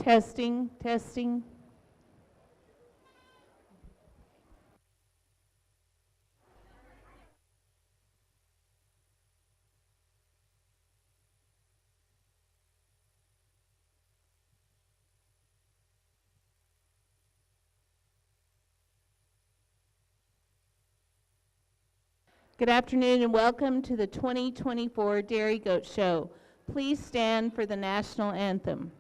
Testing, testing. Good afternoon and welcome to the 2024 Dairy Goat Show. Please stand for the national anthem.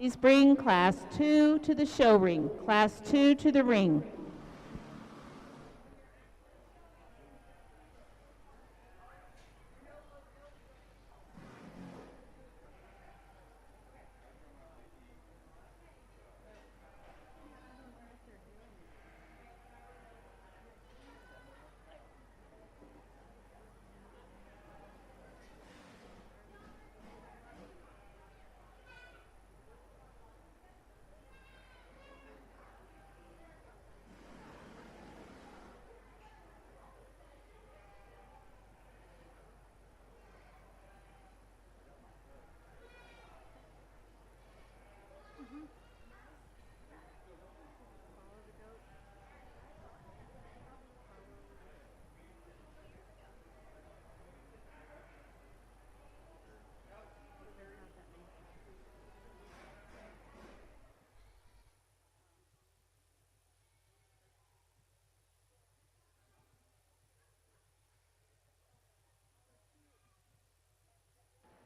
Please bring Class 2 to the show ring. Class 2 to the ring.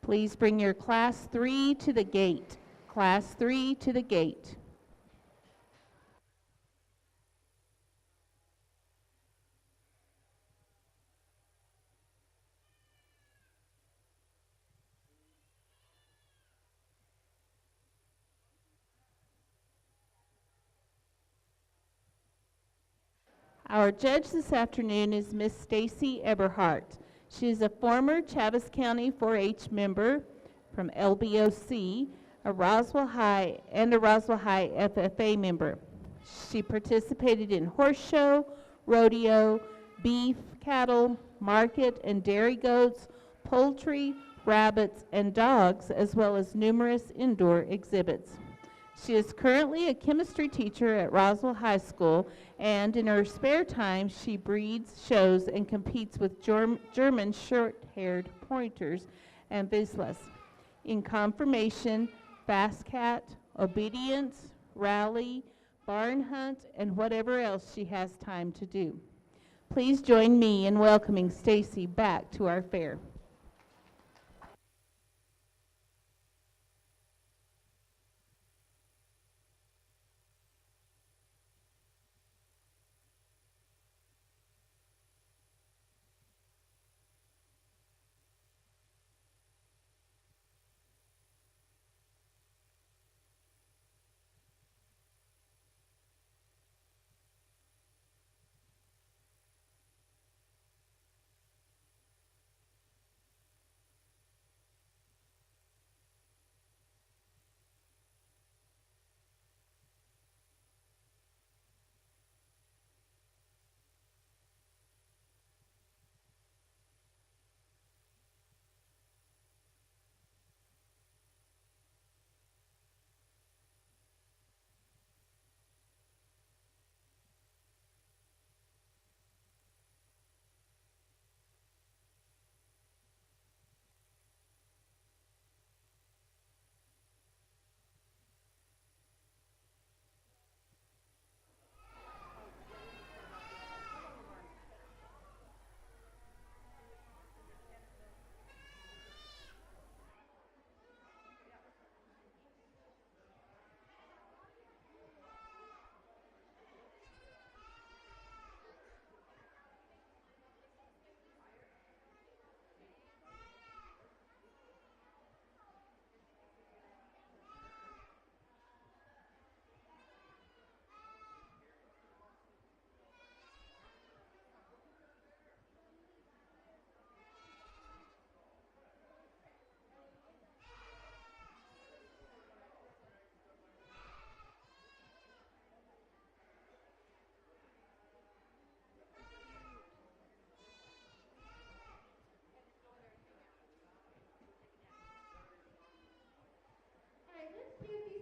Please bring your Class 3 to the gate. Class 3 to the gate. Our judge this afternoon is Miss Stacy Eberhardt. She is a former Chaves County 4-H member from LBOC, a Roswell High FFA member. She participated in horse show, rodeo, beef, cattle, market and dairy goats, poultry, rabbits, and dogs, as well as numerous indoor exhibits. She is currently a chemistry teacher at Roswell High School, and in her spare time, she breeds, shows, and competes with German short-haired pointers and Vizslas in conformation, fast cat, obedience, rally, barn hunt, and whatever else she has time to do. Please join me in welcoming Stacy back to our fair.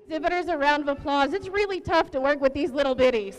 Exhibitors, a round of applause. It's really tough to work with these little bitties.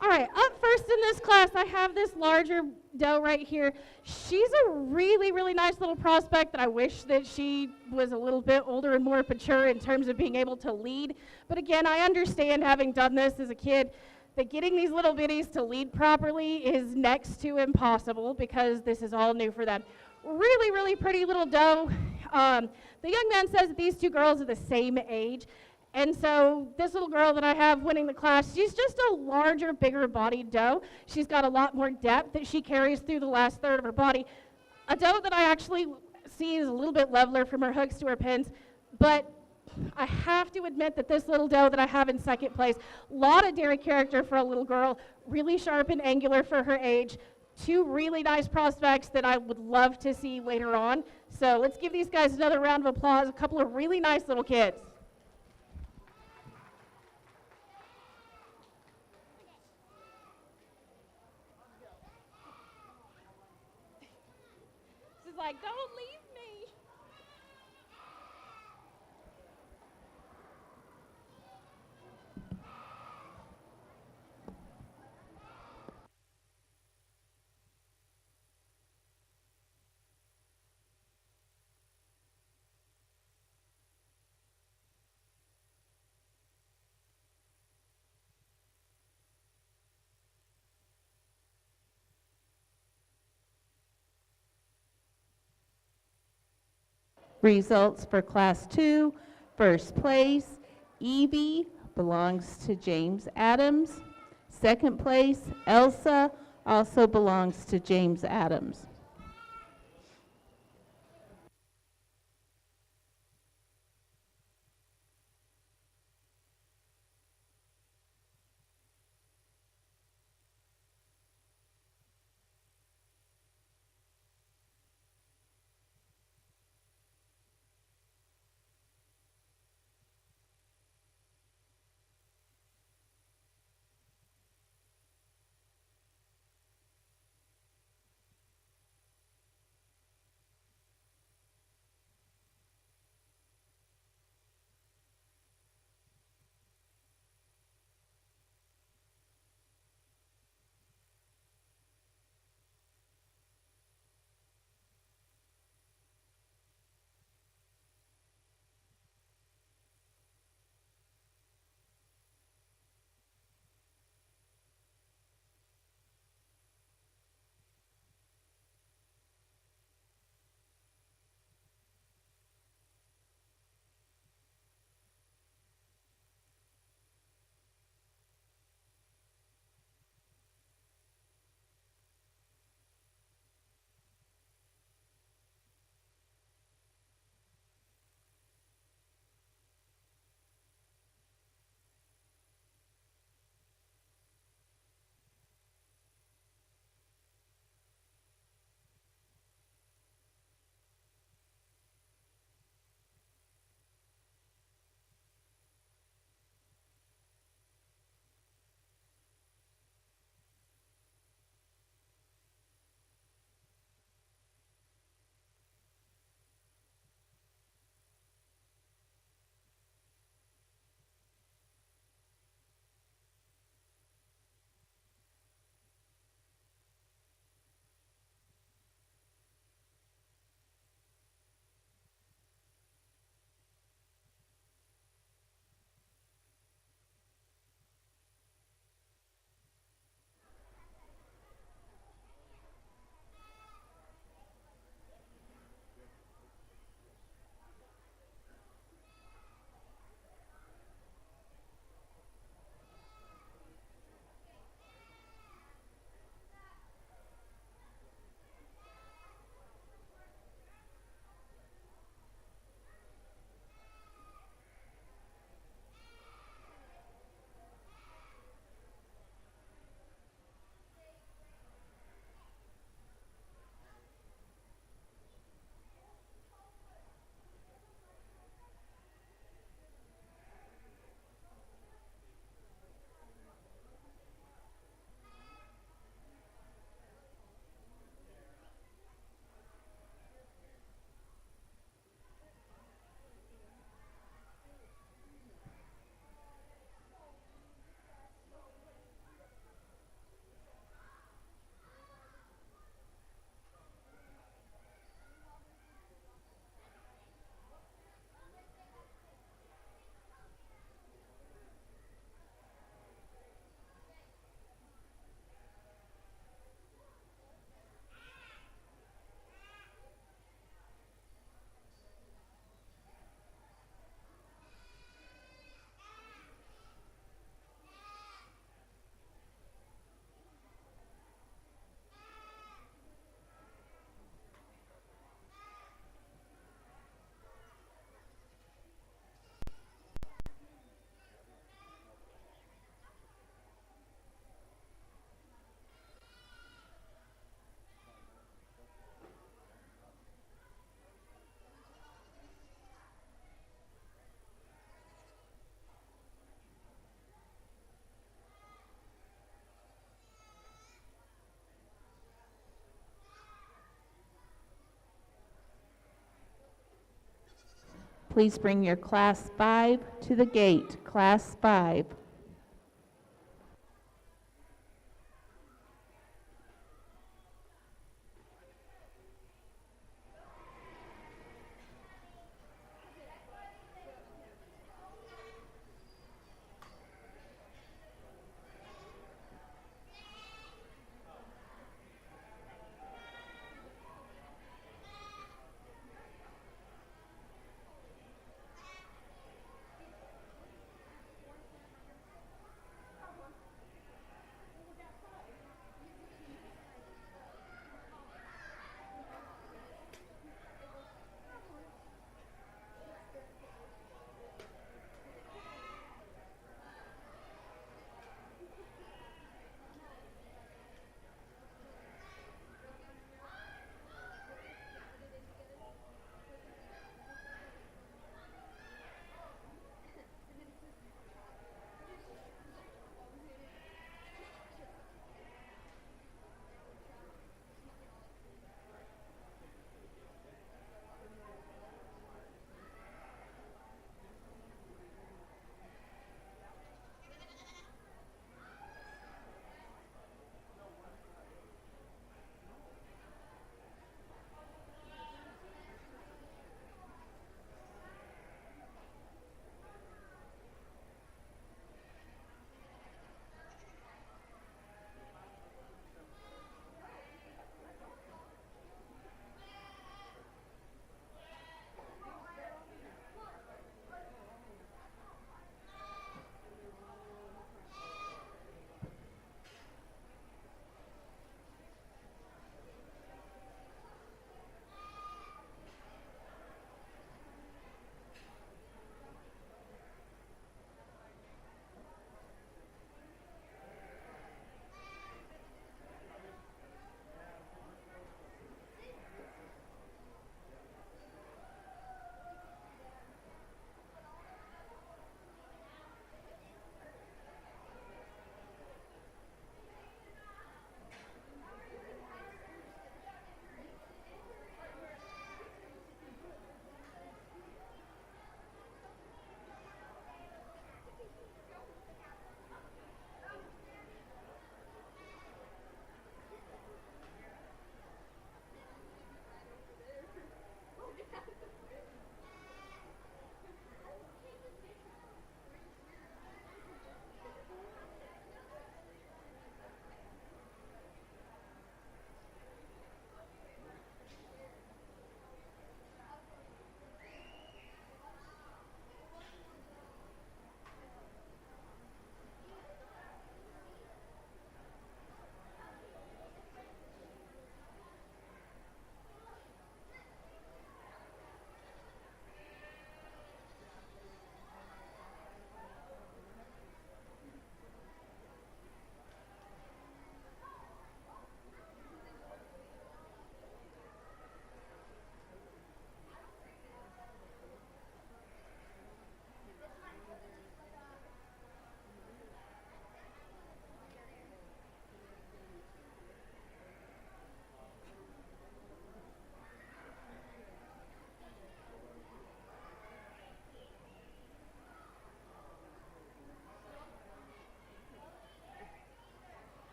All right, up first in this class, I have this larger doe right here. She's a really, really nice little prospect that I wish that she was a little bit older and more mature in terms of being able to lead. But again, I understand, having done this as a kid, that getting these little bitties to lead properly is next to impossible because this is all new for them. Really, really pretty little doe. The young man says that these two girls are the same age. And so this little girl that I have winning the class, she's just a larger, bigger bodied doe. She's got a lot more depth that she carries through the last third of her body. A doe that I actually see is a little bit leveler from her hooks to her pins, but I have to admit that this little doe that I have in second place, a lot of dairy character for a little girl, really sharp and angular for her age, two really nice prospects that I would love to see later on. So let's give these guys another round of applause, a couple of really nice little kids. Like, don't leave me. Results for Class 2, first place, Evie belongs to James Adams. Second place, Elsa, also belongs to James Adams. Please bring your Class 5 to the gate. Class 5.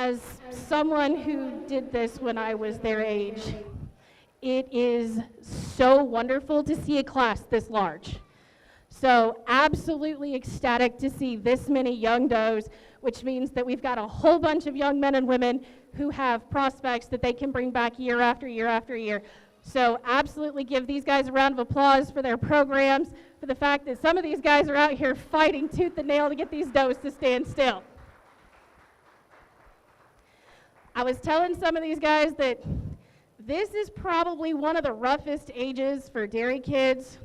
as someone who did this when I was their age, it is so wonderful to see a class this large. So absolutely ecstatic to see this many young does, which means that we've got a whole bunch of young men and women who have prospects that they can bring back year after year after year. So absolutely give these guys a round of applause for their programs, for the fact that some of these guys are out here fighting tooth and nail to get these does to stand still. I was telling some of these guys that this is probably one of the roughest ages for dairy kids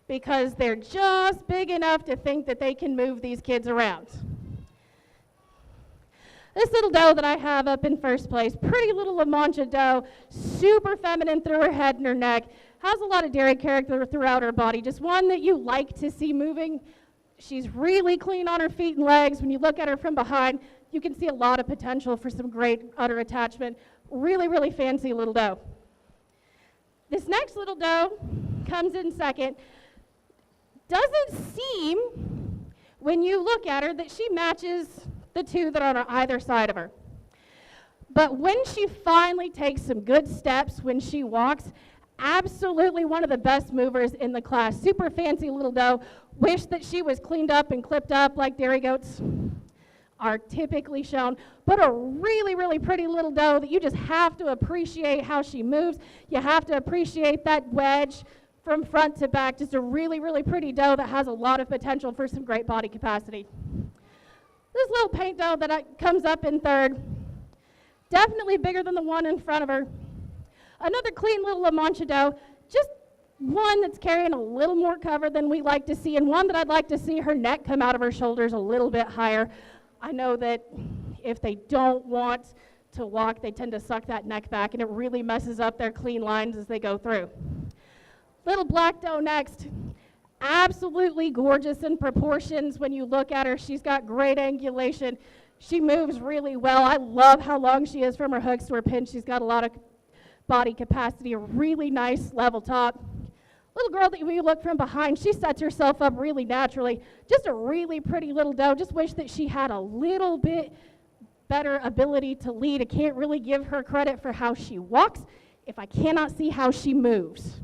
because they're just big enough to think that they can move these kids around. This little doe that I have up in first place, pretty little La Mancha doe, super feminine through her head and her neck, has a lot of dairy character throughout her body, just one that you like to see moving. She's really clean on her feet and legs. When you look at her from behind, you can see a lot of potential for some great udder attachment. Really, really fancy little doe. This next little doe comes in second. Doesn't seem, when you look at her, that she matches the two that are on either side of her. But when she finally takes some good steps, when she walks, absolutely one of the best movers in the class. Super fancy little doe. Wish that she was cleaned up and clipped up like dairy goats are typically shown, but a really, really pretty little doe that you just have to appreciate how she moves. You have to appreciate that wedge from front to back. Just a really, really pretty doe that has a lot of potential for some great body capacity. This little paint doe that comes up in third, definitely bigger than the one in front of her. Another clean little La Mancha doe, just one that's carrying a little more cover than we like to see, and one that I'd like to see her neck come out of her shoulders a little bit higher. I know that if they don't want to walk, they tend to suck that neck back, and it really messes up their clean lines as they go through. Little black doe next. Absolutely gorgeous in proportions when you look at her. She's got great angulation. She moves really well. I love how long she is from her hooks to her pin. She's got a lot of body capacity, a really nice level top. Little girl that when you look from behind, she sets herself up really naturally. Just a really pretty little doe. Just wish that she had a little bit better ability to lead. I can't really give her credit for how she walks if I cannot see how she moves.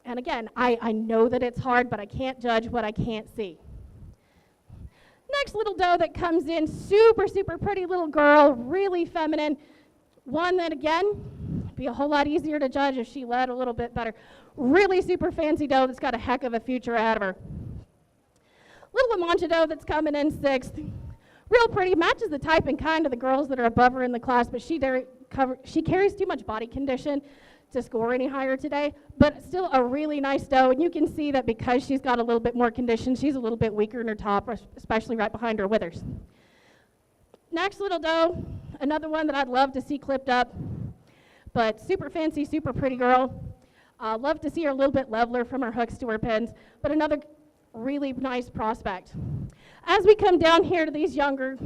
And again, I know that it's hard, but I can't judge what I can't see. Next little doe that comes in, super, super pretty little girl, really feminine. One that, again, be a whole lot easier to judge if she led a little bit better. Really super fancy doe that's got a heck of a future ahead of her. Little La Mancha doe that's coming in sixth. Real pretty, matches the type and kind of the girls that are above her in the class, but she carries too much body condition to score any higher today, but still a really nice doe, and you can see that because she's got a little bit more condition, she's a little bit weaker in her top, especially right behind her withers. Next little doe, another one that I'd love to see clipped up, but super fancy, super pretty girl. Love to see her a little bit leveler from her hooks to her pins, but another really nice prospect. As we come down here to these younger,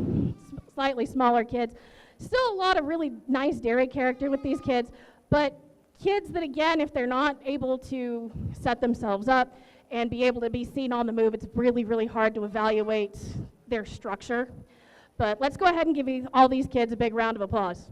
slightly smaller kids, still a lot of really nice dairy character with these kids, but kids that, again, if they're not able to set themselves up and be able to be seen on the move, it's really, really hard to evaluate their structure. But let's go ahead and give all these kids a big round of applause.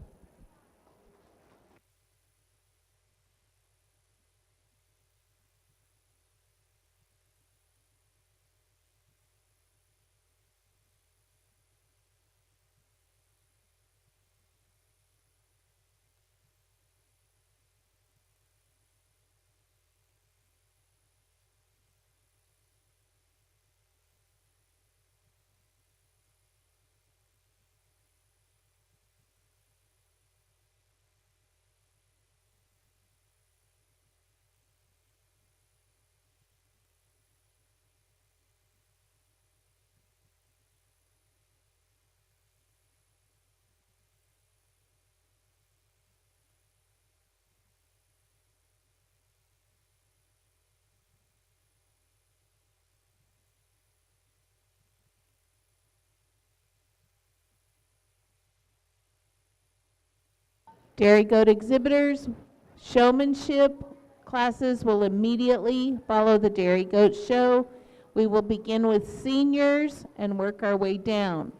Dairy goat exhibitors, showmanship classes will immediately follow the dairy goat show. We will begin with seniors and work our way down.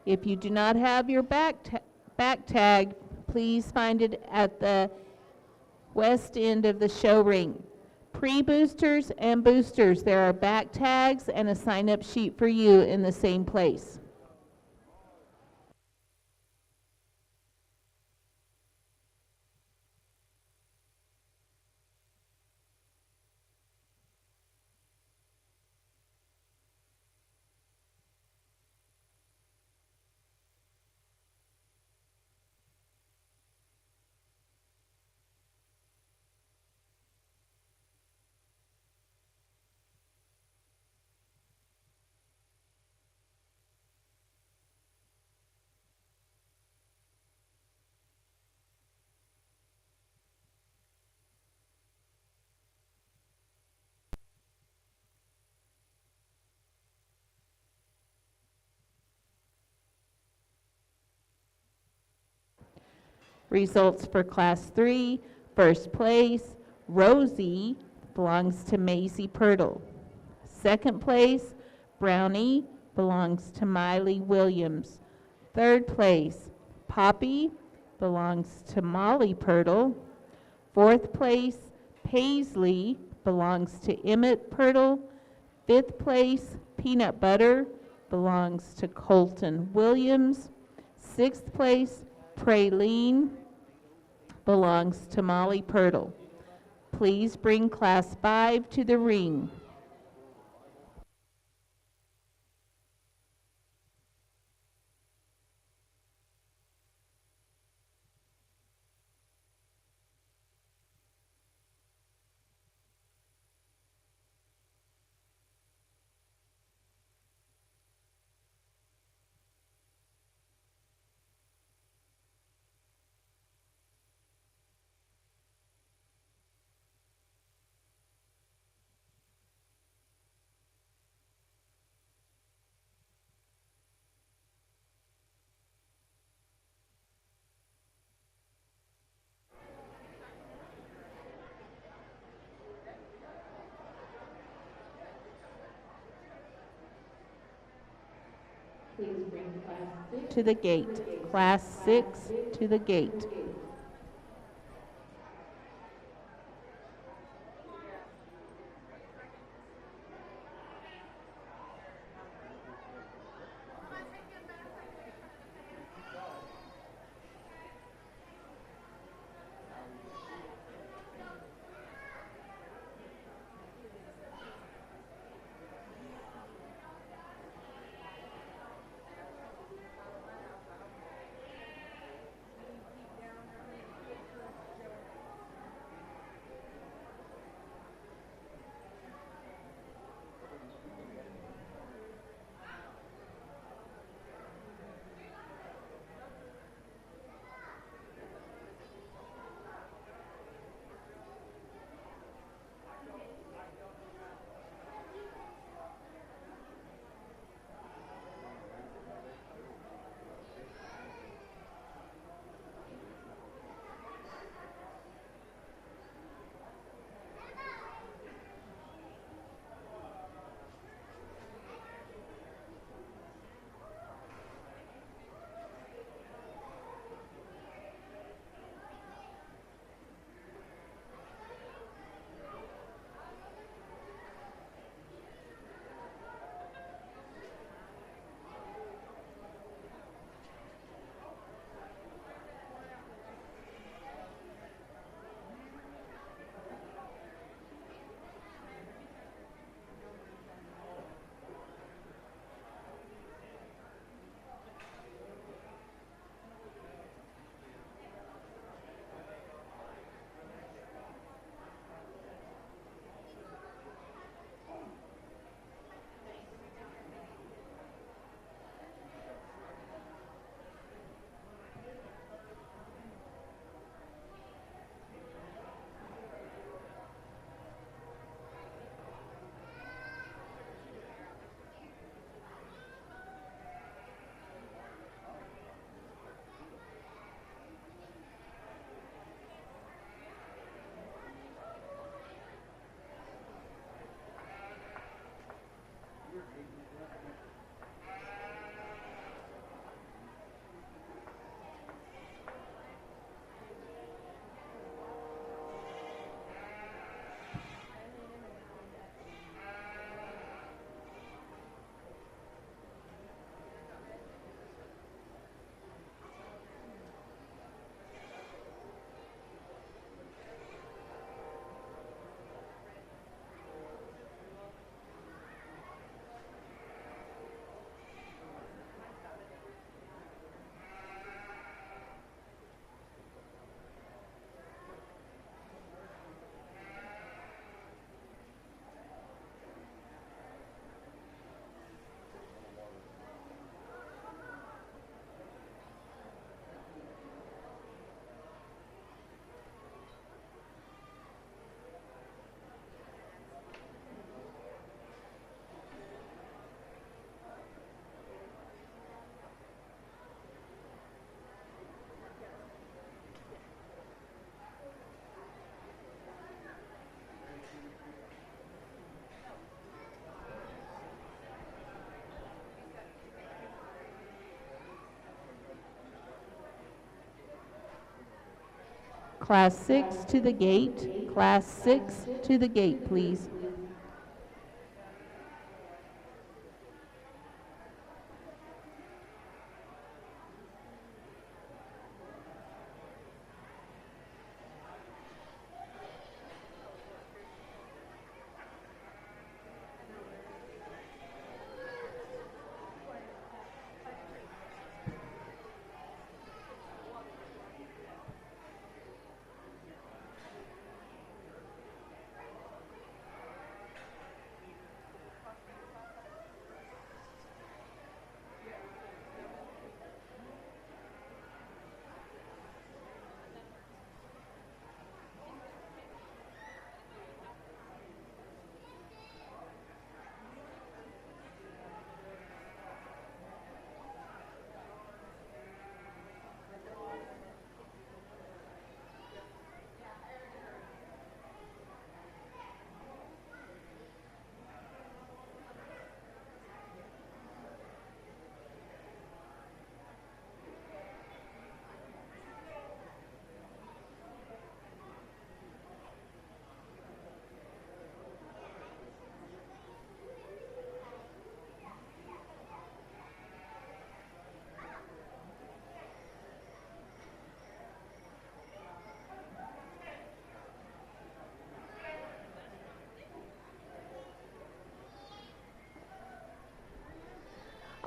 If you do not have your back tag, please find it at the west end of the show ring. Pre-boosters and boosters, there are back tags and a sign-up sheet for you in the same place. Results for Class 3, first place, Rosie, belongs to Maisie Pirtle. Second place, Brownie, belongs to Miley Williams. Third place, Poppy, belongs to Molly Pirtle. Fourth place, Paisley, belongs to Emmett Pirtle. Fifth place, Peanut Butter, belongs to Colton Williams. Sixth place, Praline, belongs to Molly Pirtle. Please bring Class 5 to the ring. Please bring Class 6 to the gate. Class 6 to the gate. Class 6 to the gate. Class 6 to the gate, please.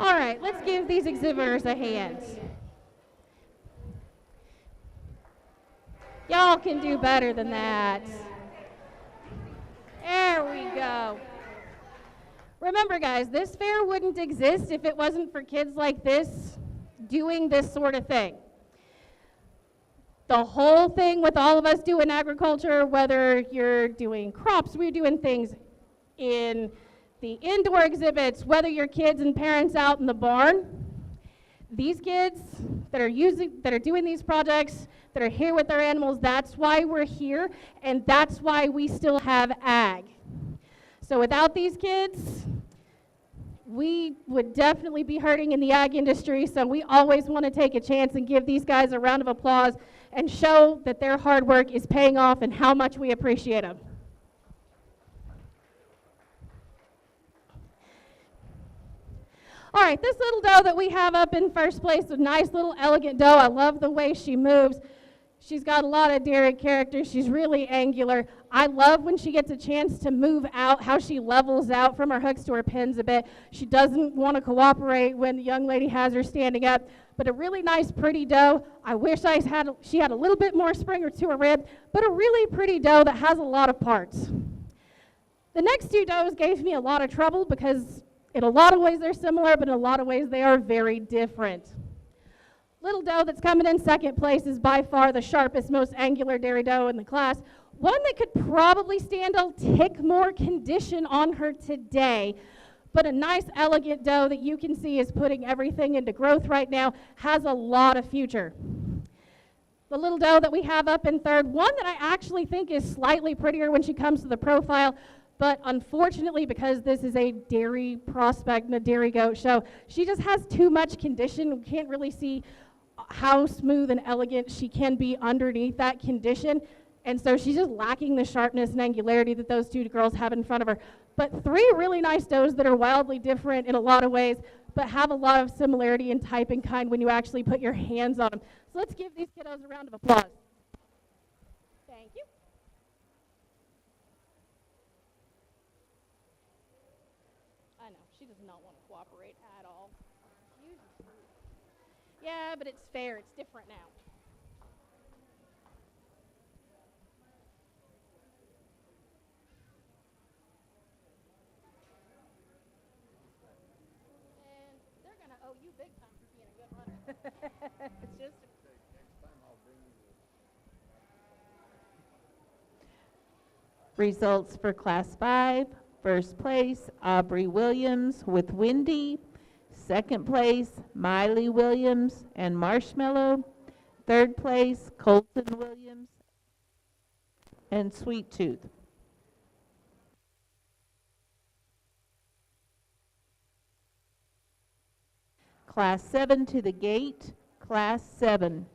All right, let's give these exhibitors a hand. Y'all can do better than that. There we go. Remember, guys, this fair wouldn't exist if it wasn't for kids like this doing this sort of thing. The whole thing with all of us doing agriculture, whether you're doing crops, we're doing things in the indoor exhibits, whether your kids and parents out in the barn, these kids that are doing these projects, that are here with their animals, that's why we're here, and that's why we still have ag. So without these kids, we would definitely be hurting in the ag industry, so we always want to take a chance and give these guys a round of applause and show that their hard work is paying off and how much we appreciate them. All right, this little doe that we have up in first place, a nice little elegant doe. I love the way she moves. She's got a lot of dairy character. She's really angular. I love when she gets a chance to move out, how she levels out from her hooks to her pins a bit. She doesn't want to cooperate when the young lady has her standing up, but a really nice, pretty doe. I wish she had a little bit more springer to her rib, but a really pretty doe that has a lot of parts. The next two does gave me a lot of trouble because in a lot of ways they're similar, but in a lot of ways they are very different. Little doe that's coming in second place is by far the sharpest, most angular dairy doe in the class. One that could probably stand a tick more condition on her today, but a nice, elegant doe that you can see is putting everything into growth right now, has a lot of future. The little doe that we have up in third, one that I actually think is slightly prettier when she comes to the profile, but unfortunately, because this is a dairy prospect and a dairy goat show, she just has too much condition. We can't really see how smooth and elegant she can be underneath that condition. And so she's just lacking the sharpness and angularity that those two girls have in front of her. But three really nice does that are wildly different in a lot of ways, but have a lot of similarity in type and kind when you actually put your hands on them. So let's give these kiddos a round of applause. Thank you. I know, she does not want to cooperate at all. Yeah, but it's fair. It's different now. And they're going to owe you big time for being a good runner. It's just Results for Class 5. First place, Aubrey Williams with Windy. Second place, Miley Williams and Marshmallow. Third place, Colton Williams and Sweet Tooth. Class 7 to the gate. Class 7.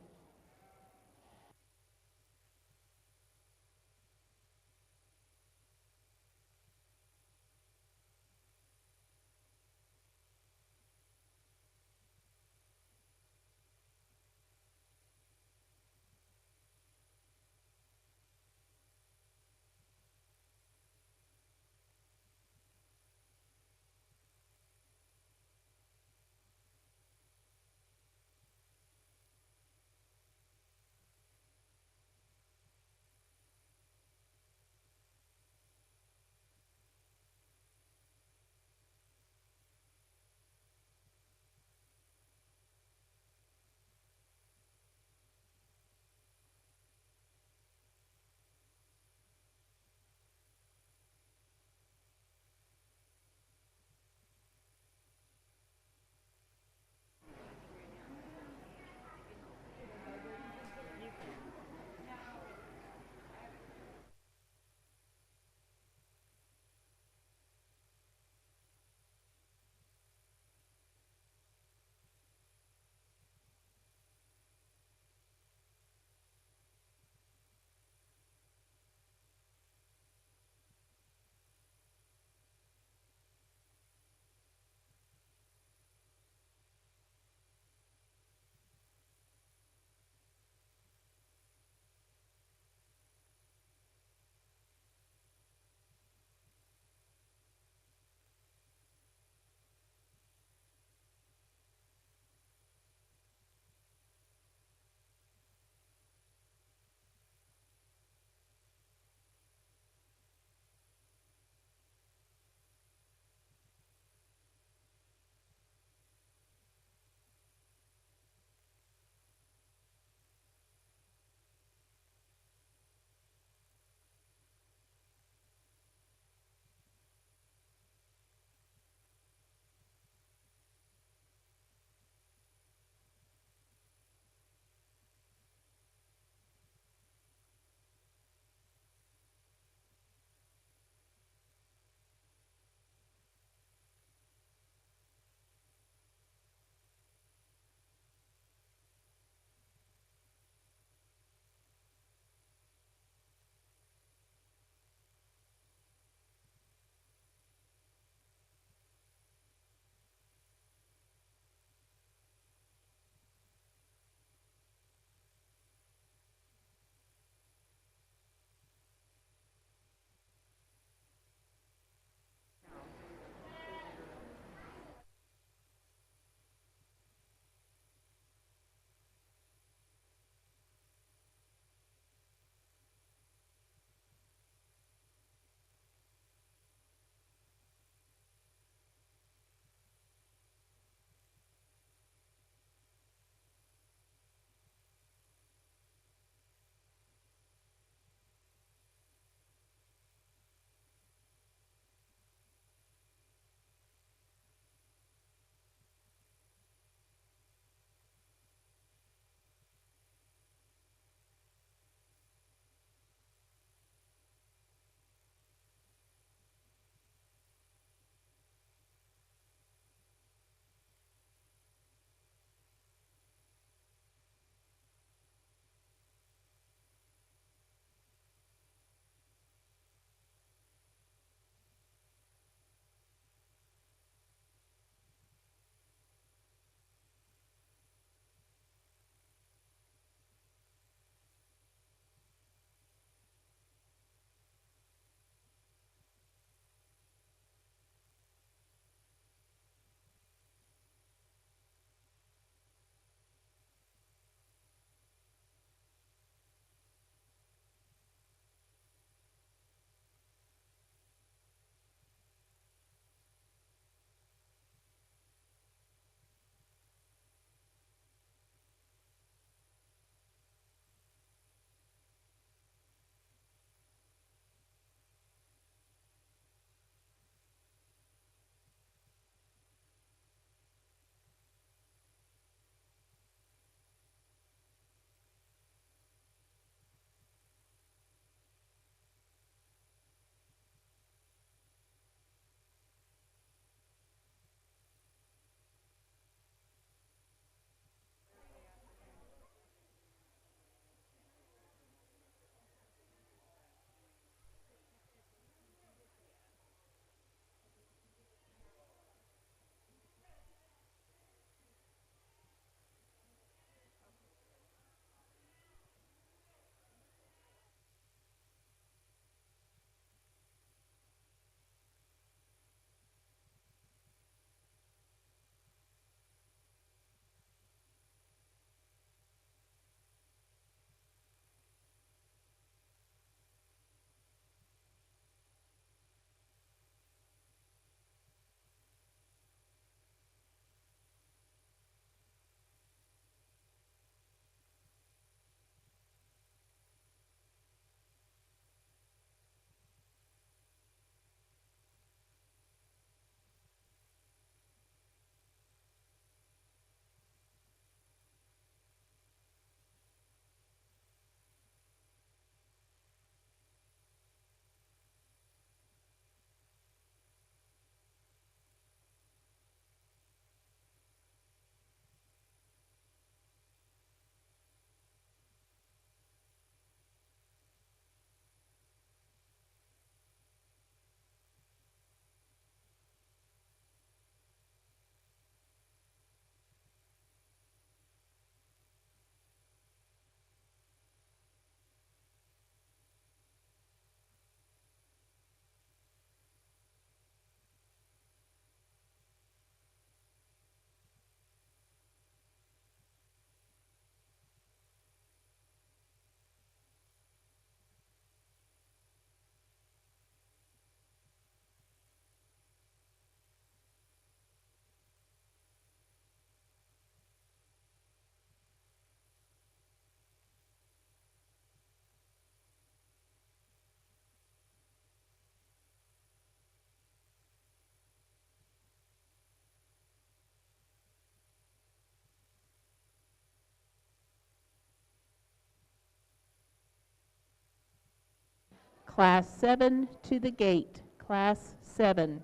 Class 7 to the gate. Class 7.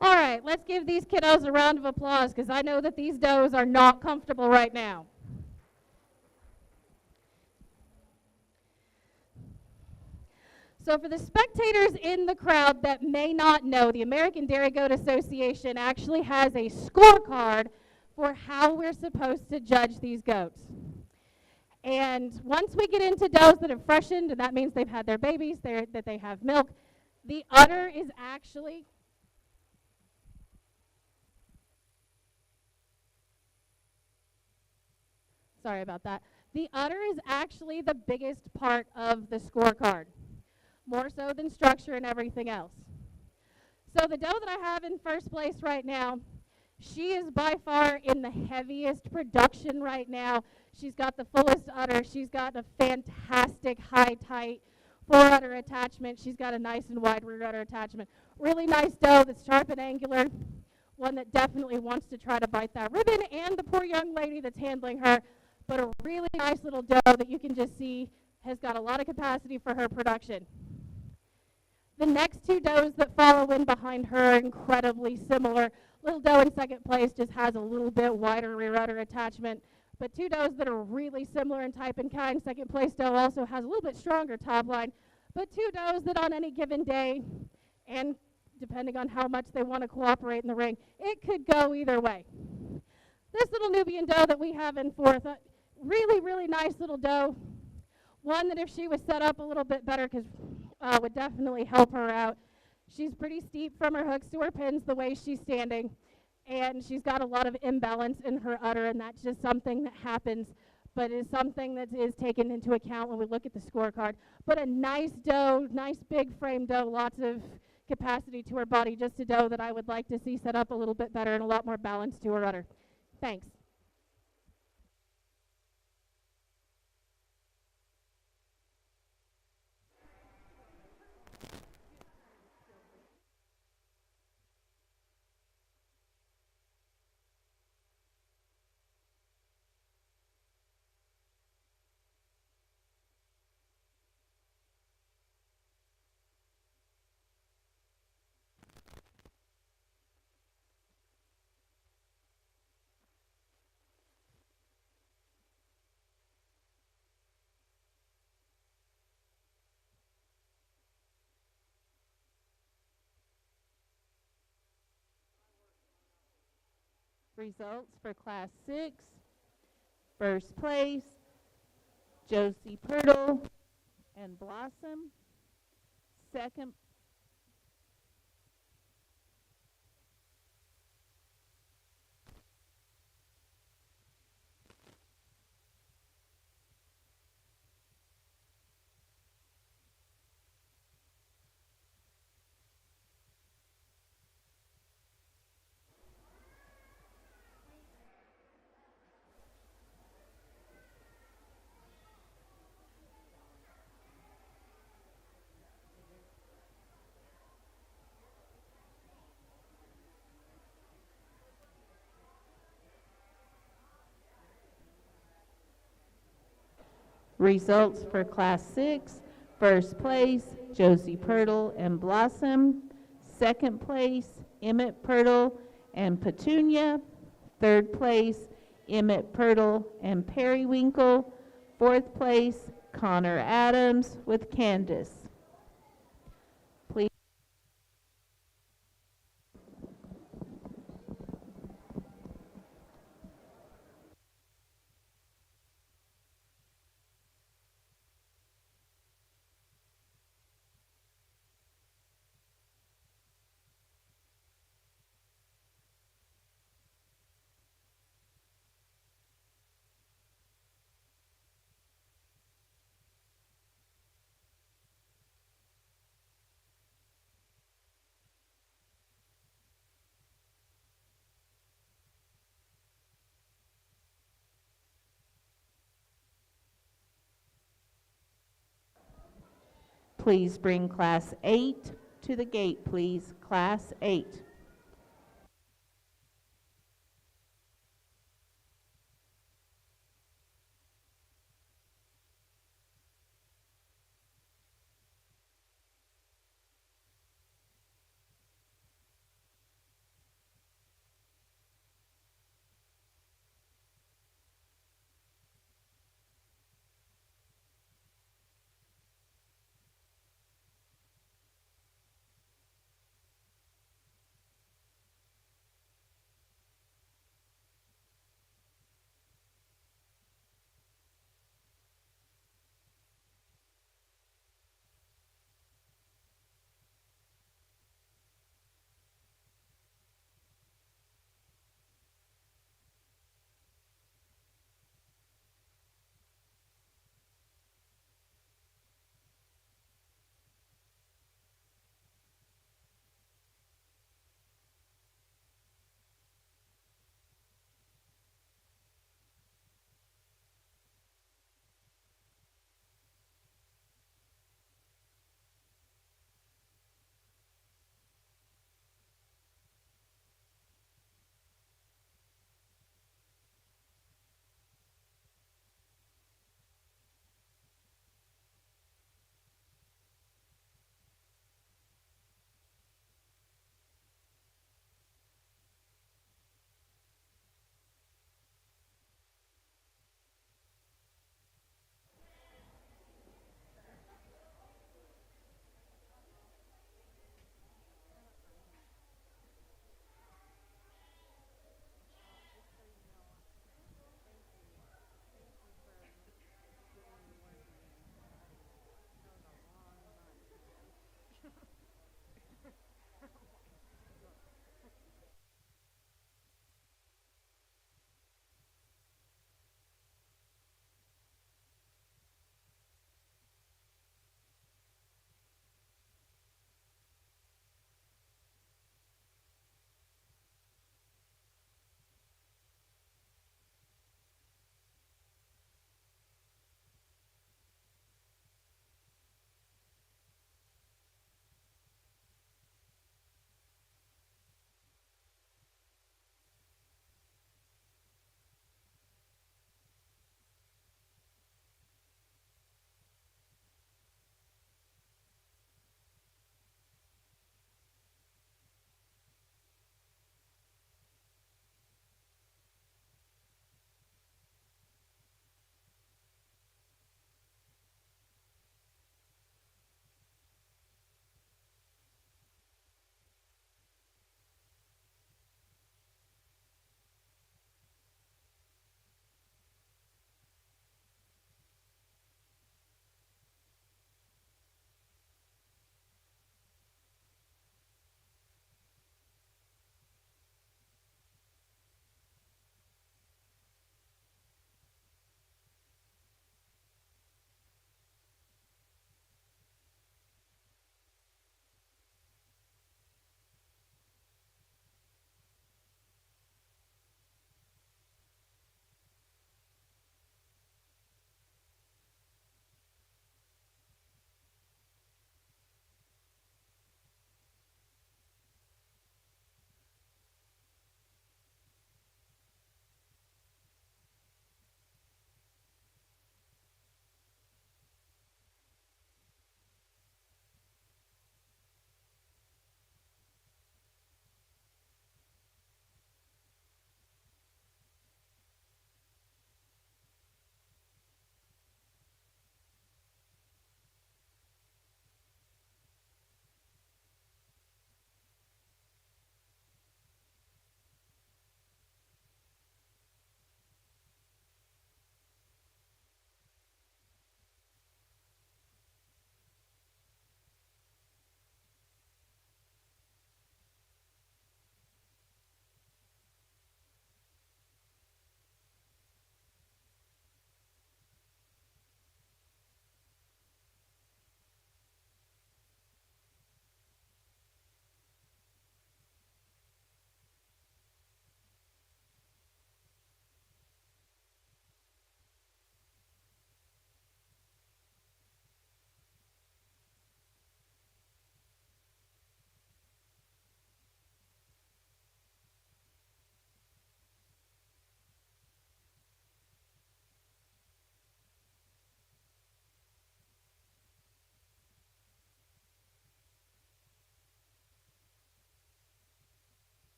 All right, let's give these kiddos a round of applause because I know that these does are not comfortable right now. So for the spectators in the crowd that may not know, the American Dairy Goat Association actually has a scorecard for how we're supposed to judge these goats. And once we get into does that have freshened, and that means they've had their babies, that they have milk, the udder is actually sorry about that. The udder is actually the biggest part of the scorecard, more so than structure and everything else. So the doe that I have in first place right now, she is by far in the heaviest production right now. She's got the fullest udder. She's got a fantastic high, tight fore-udder attachment. She's got a nice and wide rear udder attachment. Really nice doe that's sharp and angular, one that definitely wants to try to bite that ribbon, and the poor young lady that's handling her, but a really nice little doe that you can just see has got a lot of capacity for her production. The next two does that follow in behind her are incredibly similar. Little doe in second place just has a little bit wider rear udder attachment, but two does that are really similar in type and kind. Second place doe also has a little bit stronger top line, but two does that on any given day, and depending on how much they want to cooperate in the ring, it could go either way. This little Nubian doe that we have in fourth, really, really nice little doe. One that if she was set up a little bit better would definitely help her out. She's pretty steep from her hooks to her pins the way she's standing, and she's got a lot of imbalance in her udder, and that's just something that happens, but is something that is taken into account when we look at the scorecard. But a nice doe, nice big frame doe, lots of capacity to her body, just a doe that I would like to see set up a little bit better and a lot more balance to her udder. Thanks. Results for Class 6. First place, Josie Pirtle and Blossom. Second, results for Class 6. First place, Josie Pirtle and Blossom. Second place, Emmett Pirtle and Petunia. Third place, Emmett Pirtle and Periwinkle. Fourth place, Connor Adams with Candace. Please. Please bring Class 8 to to the gate, please. Class 8.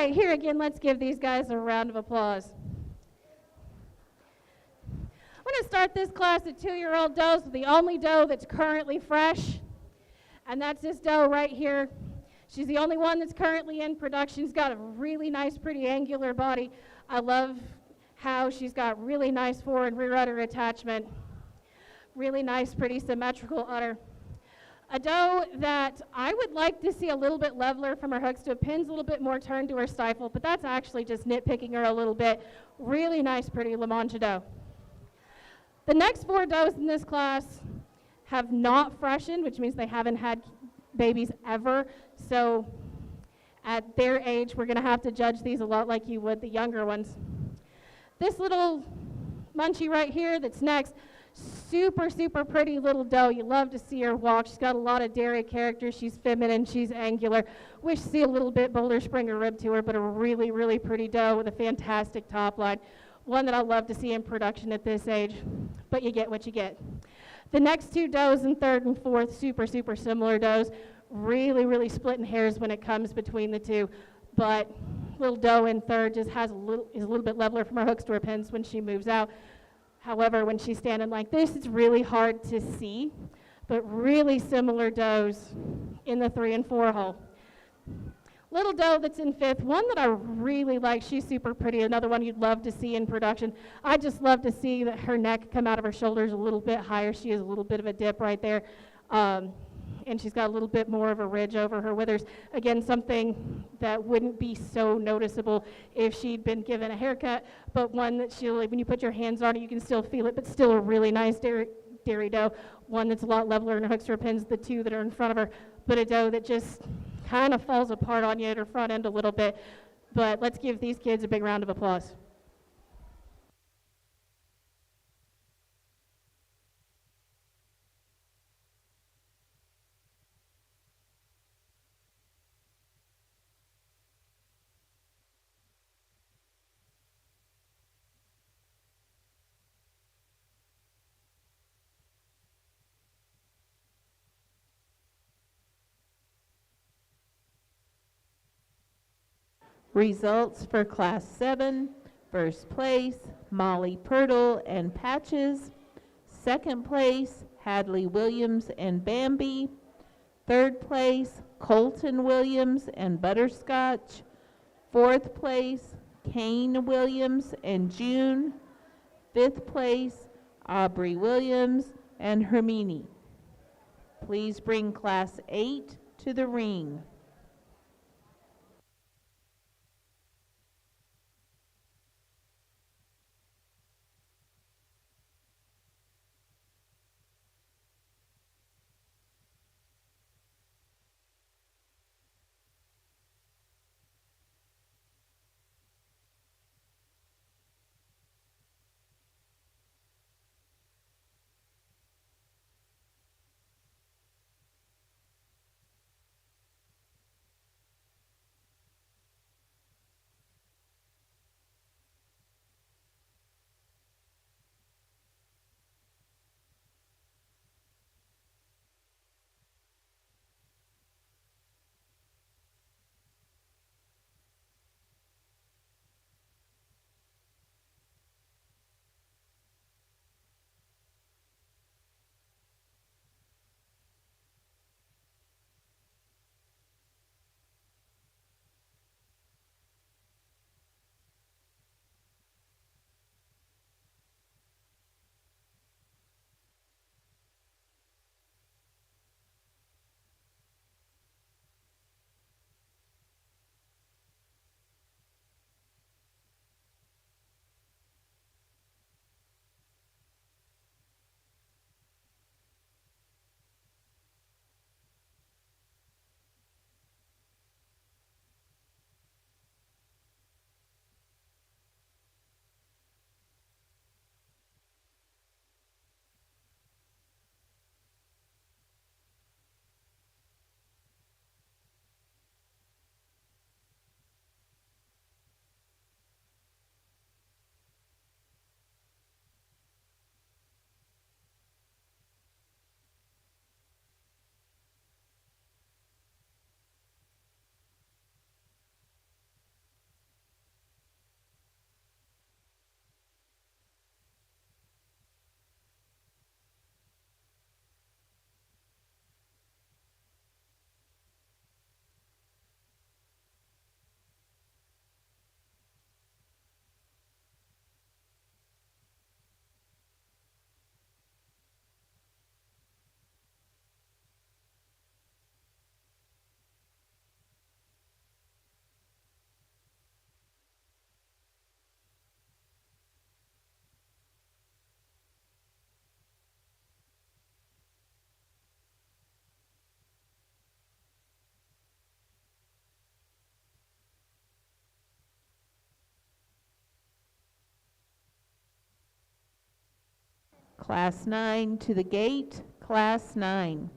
right, here again, let's give these guys a round of applause. I'm going to start this class at 2-year-old does with the only doe that's currently fresh, and that's this doe right here. She's the only one that's currently in production. She's got a really nice, pretty angular body. I love how she's got really nice fore and rear udder attachment, really nice, pretty symmetrical udder. A doe that I would like to see a little bit leveler from her hooks to her pins, a little bit more turned to her stifle, but that's actually just nitpicking her a little bit. Really nice, pretty La Mancha doe. The next 4 does in this class have not freshened, which means they haven't had babies ever. So at their age, we're going to have to judge these a lot like you would the younger ones. This little munchie right here that's next, super, super pretty little doe. You love to see her walk. She's got a lot of dairy character. She's feminine. She's angular. Wish to see a little bit Boulder Springer rib to her, but a really, really pretty doe with a fantastic top line. One that I love to see in production at this age, but you get what you get. The next 2 does in 3rd and 4th, super, super similar does. Really, really splitting hairs when it comes between the 2, but little doe in 3rd just is a little bit leveler from her hooks to her pins when she moves out. However, when she's standing like this, it's really hard to see, but really similar does in the 3 and 4 hole. Little doe that's in 5th, one that I really like. She's super pretty, another one you'd love to see in production. I just love to see that her neck come out of her shoulders a little bit higher. She has a little bit of a dip right there, and she's got a little bit more of a ridge over her withers. Again, something that wouldn't be so noticeable if she'd been given a haircut, but one that when you put your hands on it, you can still feel it, but still a really nice dairy doe. One that's a lot leveler in her hooks to her pins, the 2 that are in front of her, but a doe that just kind of falls apart on you at her front end a little bit. But let's give these kids a big round of applause. Results for Class 7, first place, Molly Pirtle and Patches. Second place, Hadley Williams and Bambi. Third place, Colton Williams and Butterscotch. Fourth place, Kane Williams and June. Fifth place, Aubrey Williams and Hermine. Please bring Class 8 to the ring. Class 9 to the gate. Class 9.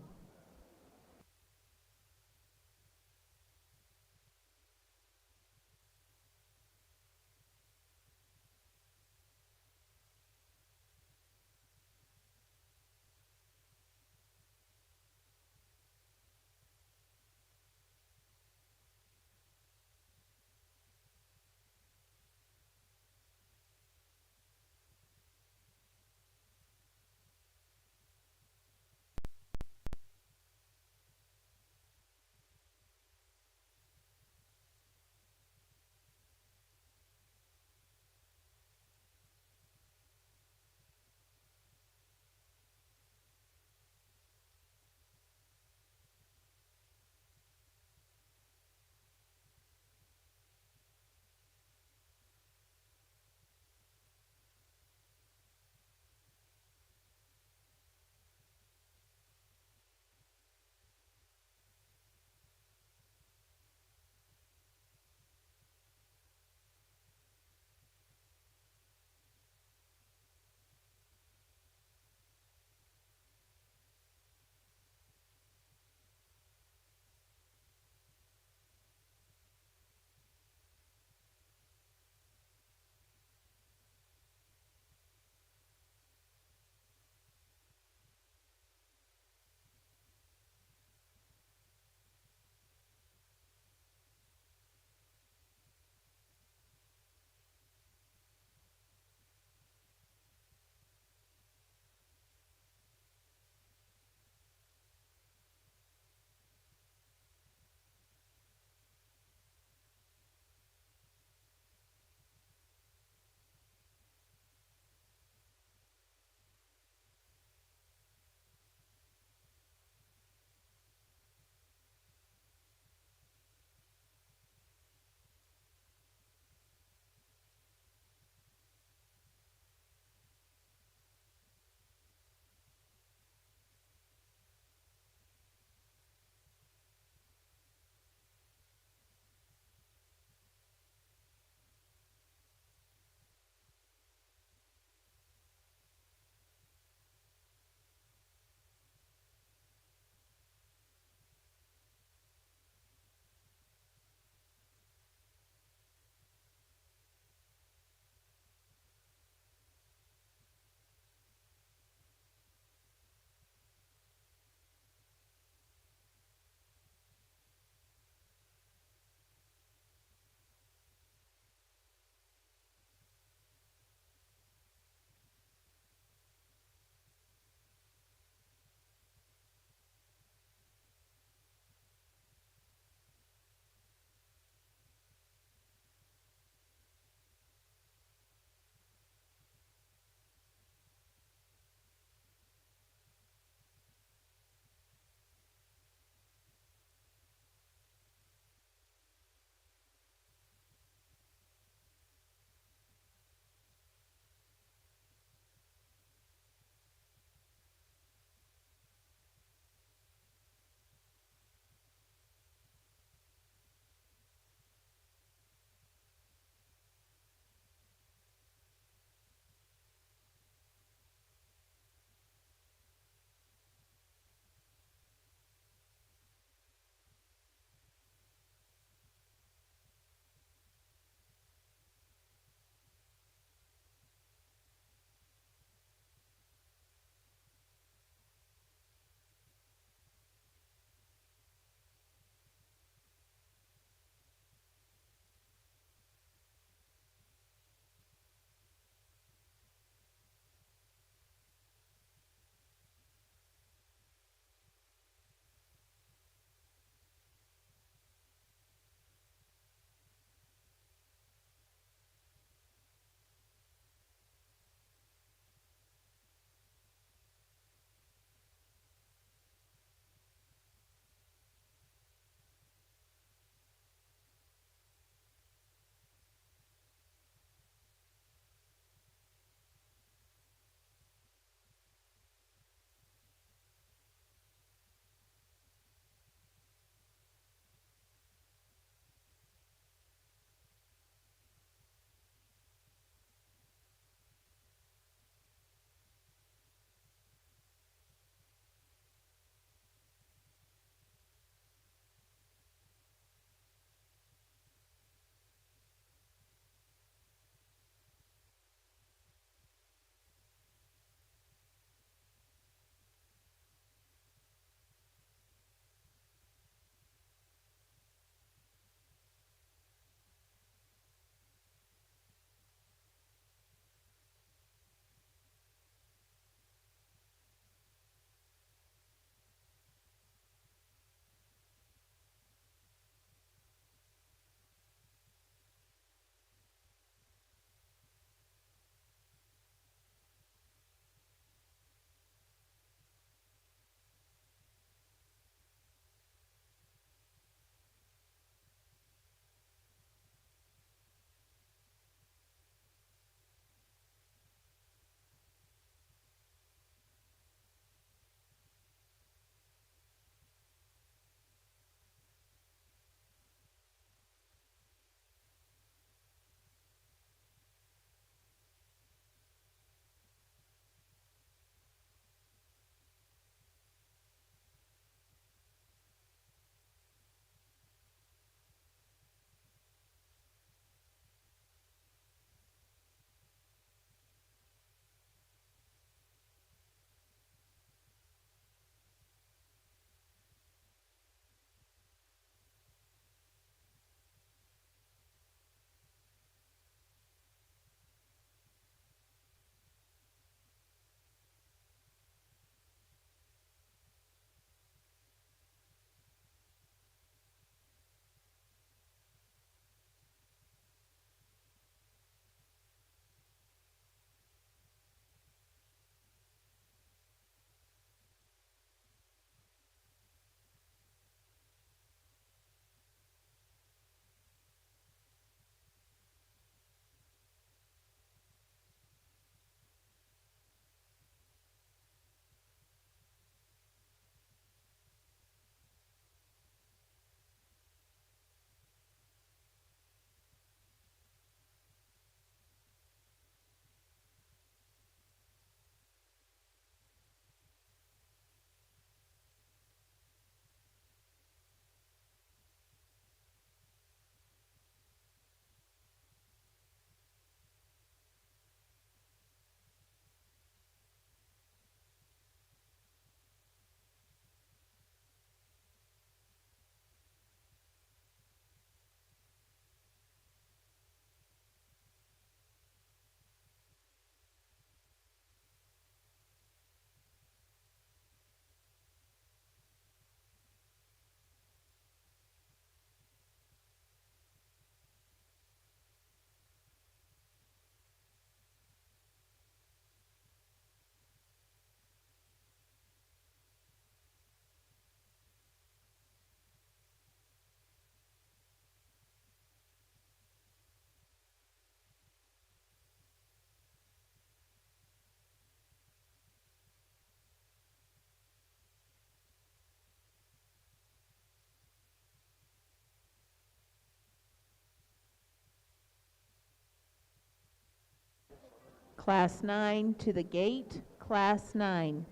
Class 9 to the gate. Class 9.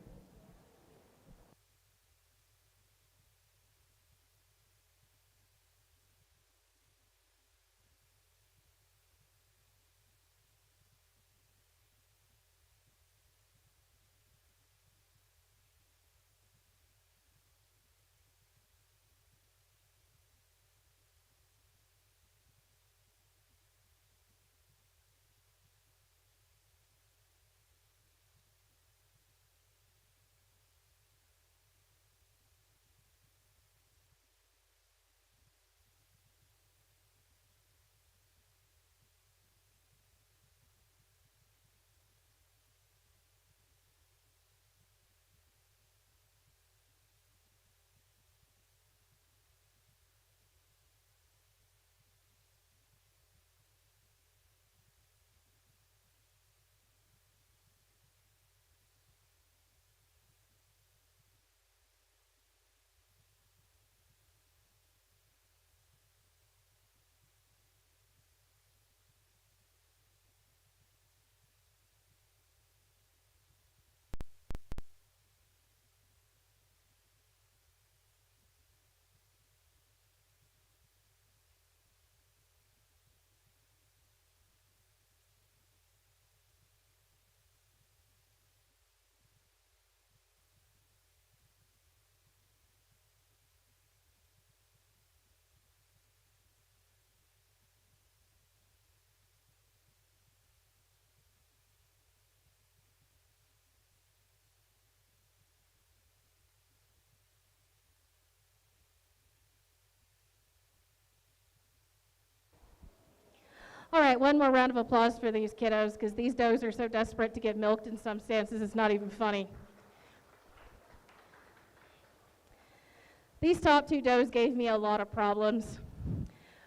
All right, one more round of applause for these kiddos, because these does are so desperate to get milked in some stances, it's not even funny. These top two does gave me a lot of problems.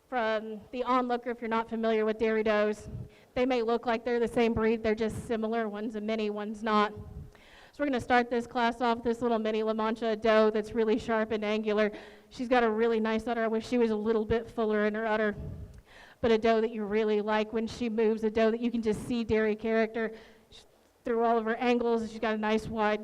From the onlooker, if you're not familiar with dairy does, they may look like they're the same breed, they're just similar. One's a mini, one's not. So we're going to start this class off with this little mini La Mancha doe that's really sharp and angular. She's got a really nice udder. I wish she was a little bit fuller in her udder. But a doe that you really like when she moves, a doe that you can just see dairy character through all of her angles. She's got a nice wide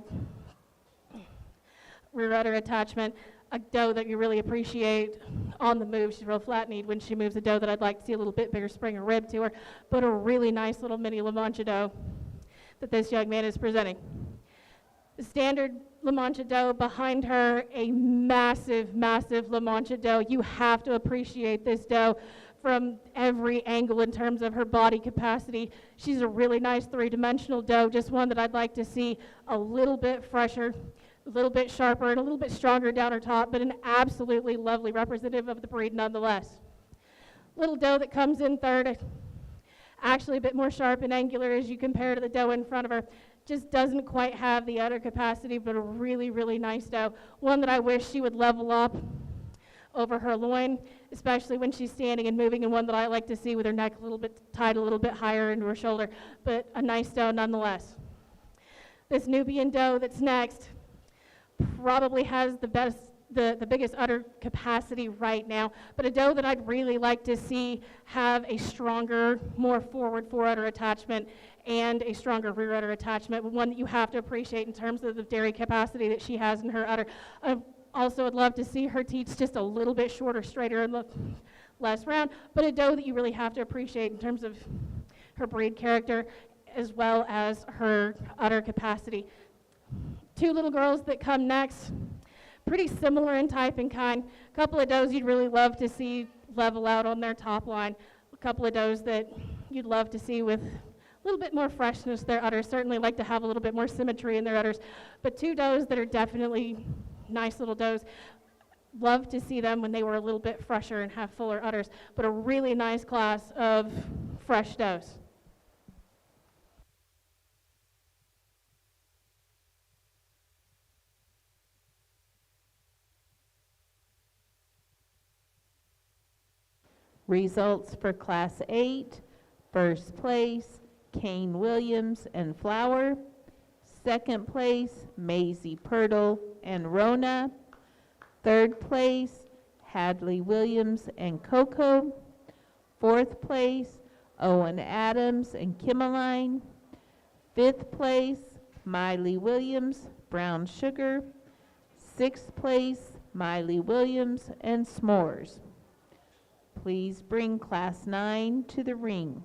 rear udder attachment. A doe that you really appreciate on the move. She's real flat-kneed when she moves. A doe that I'd like to see a little bit bigger spring or rib to her, but a really nice little mini La Mancha doe that this young man is presenting. The standard La Mancha doe behind her, a massive, massive La Mancha doe. You have to appreciate this doe from every angle in terms of her body capacity. She's a really nice three-dimensional doe, just one that I'd like to see a little bit fresher, a little bit sharper, and a little bit stronger down her top, but an absolutely lovely representative of the breed nonetheless. Little doe that comes in third, actually a bit more sharp and angular as you compare to the doe in front of her. Just doesn't quite have the udder capacity, but a really, really nice doe. One that I wish she would level up over her loin, especially when she's standing and moving, and one that I like to see with her neck a little bit tied a little bit higher into her shoulder, but a nice doe nonetheless. This Nubian doe that's next probably has the biggest udder capacity right now, but a doe that I'd really like to see have a stronger, more forward fore-udder attachment and a stronger rear udder attachment, one that you have to appreciate in terms of the dairy capacity that she has in her udder. Also would love to see her teats just a little bit shorter, straighter, and look less round, but a doe that you really have to appreciate in terms of her breed character as well as her udder capacity. Two little girls that come next, pretty similar in type and kind. A couple of does you'd really love to see level out on their top line. A couple of does that you'd love to see with a little bit more freshness. Their udders certainly like to have a little bit more symmetry in their udders, but two does that are definitely nice little does. Love to see them when they were a little bit fresher and have fuller udders, but a really nice class of fresh does. Results for Class 8, first place, Kane Williams and Flower. Second place, Maisie Pirtle and Rona. Third place, Hadley Williams and Coco. Fourth place, Owen Adams and Kimmeline. Fifth place, Miley Williams, brown sugar. Sixth place, Miley Williams and s'mores. Please bring class 9 to the ring.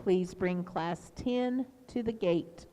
Please bring class 10 to the gate.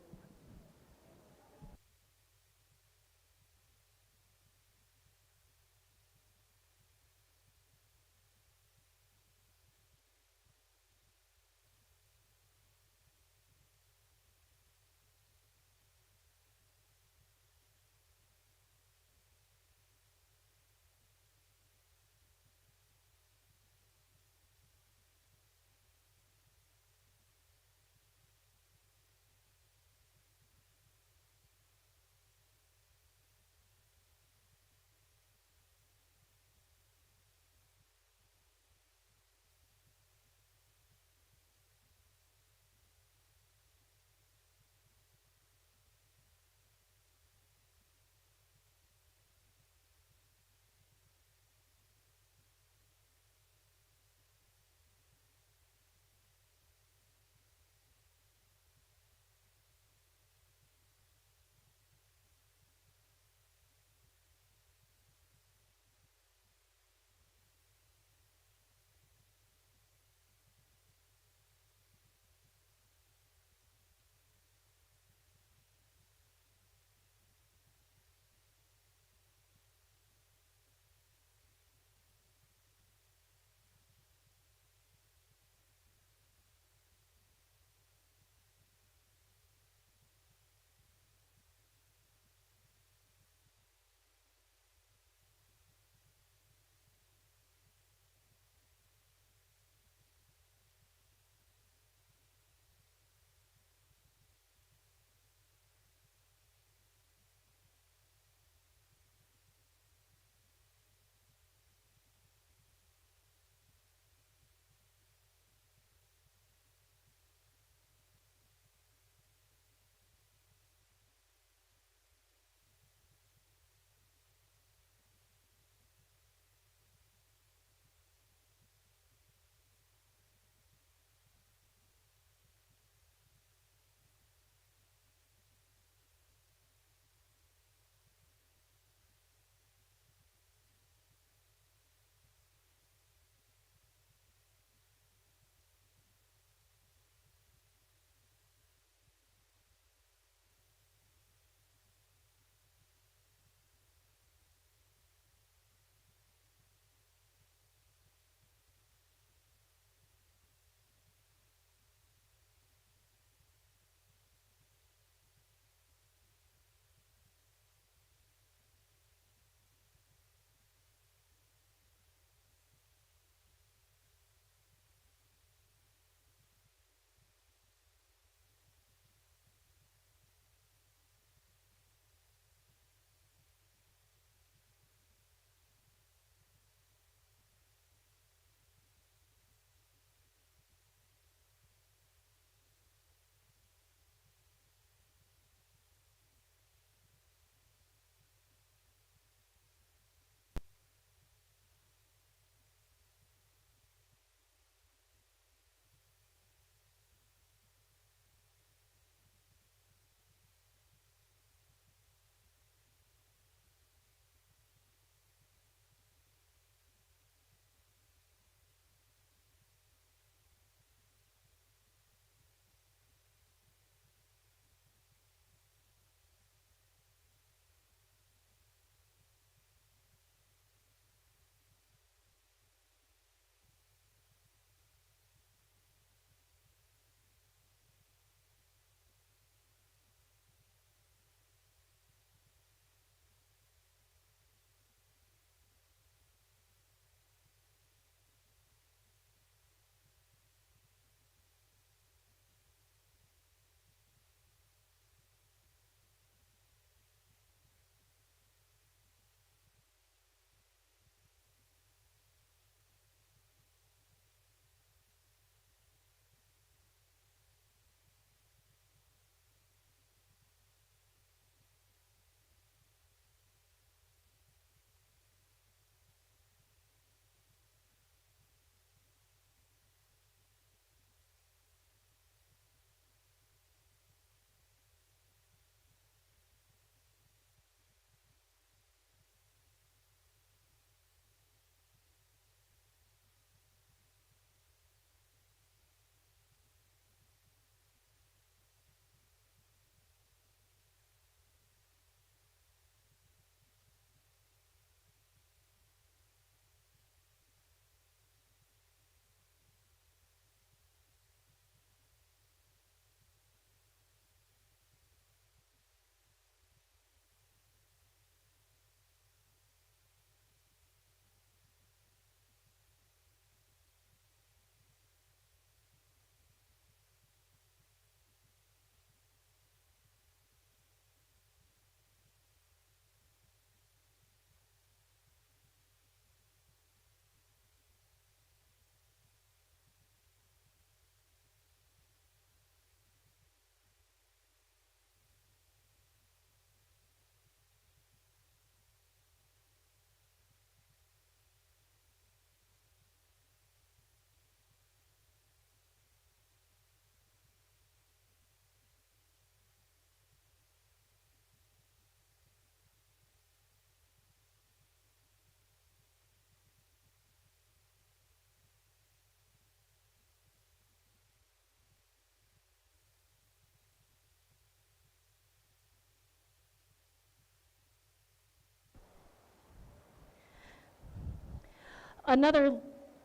Another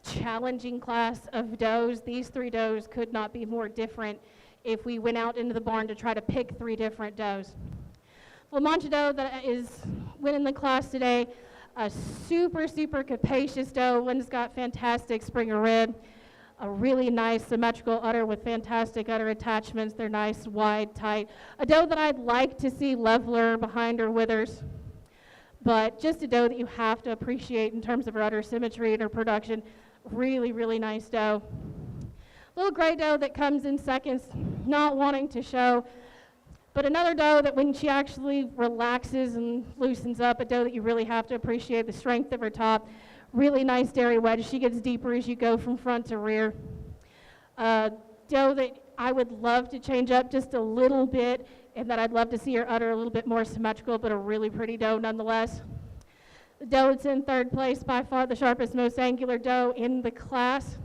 challenging class of does. These 3 does could not be more different if we went out into the barn to try to pick 3 different does. La Mancha doe that is winning the class today, a super, super capacious doe. One's got fantastic Springer rib, a really nice symmetrical udder with fantastic udder attachments. They're nice, wide, tight. A doe that I'd like to see leveler behind her withers, but just a doe that you have to appreciate in terms of her udder symmetry and her production. Really, really nice doe. Little gray doe that comes in seconds, not wanting to show, but another doe that when she actually relaxes and loosens up, a doe that you really have to appreciate the strength of her top. Really nice dairy wedge. She gets deeper as you go from front to rear. Doe that I would love to change up just a little bit, and that I'd love to see her udder a little bit more symmetrical, but a really pretty doe nonetheless. The doe that's in 3rd place, by far the sharpest, most angular doe in the class.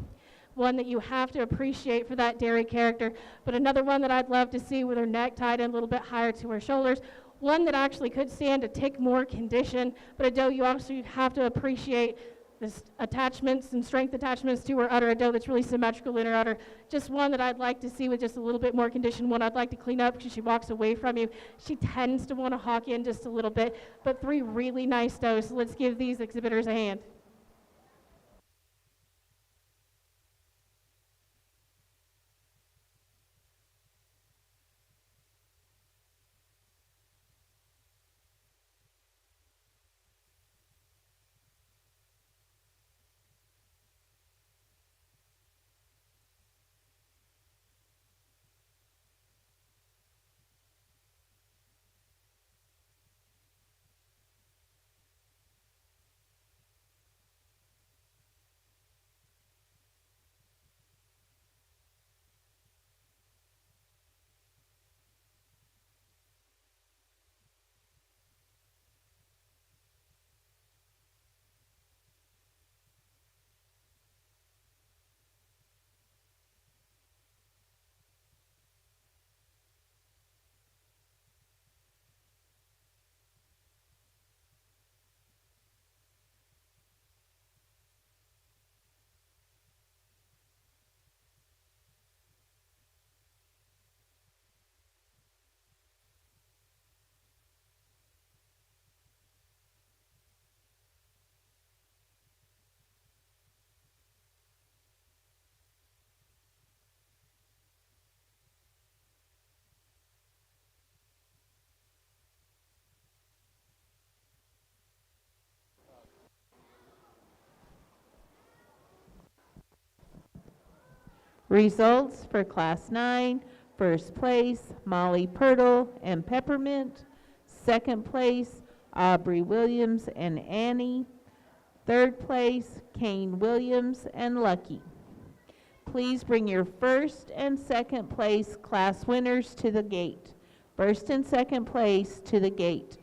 One that you have to appreciate for that dairy character, but another one that I'd love to see with her neck tied in a little bit higher to her shoulders. One that actually could stand a tick more condition, but a doe you also have to appreciate the attachments and strength attachments to her udder, a doe that's really symmetrical in her udder. Just one that I'd like to see with just a little bit more condition, one I'd like to clean up because she walks away from you. She tends to want to hawk in just a little bit, but 3 really nice does. So let's give these exhibitors a hand. Results for Class 9, first place, Molly Pirtle and Peppermint. Second place, Aubrey Williams and Annie. Third place, Kane Williams and Lucky. Please bring your first and second place class winners to the gate. First and second place to the gate.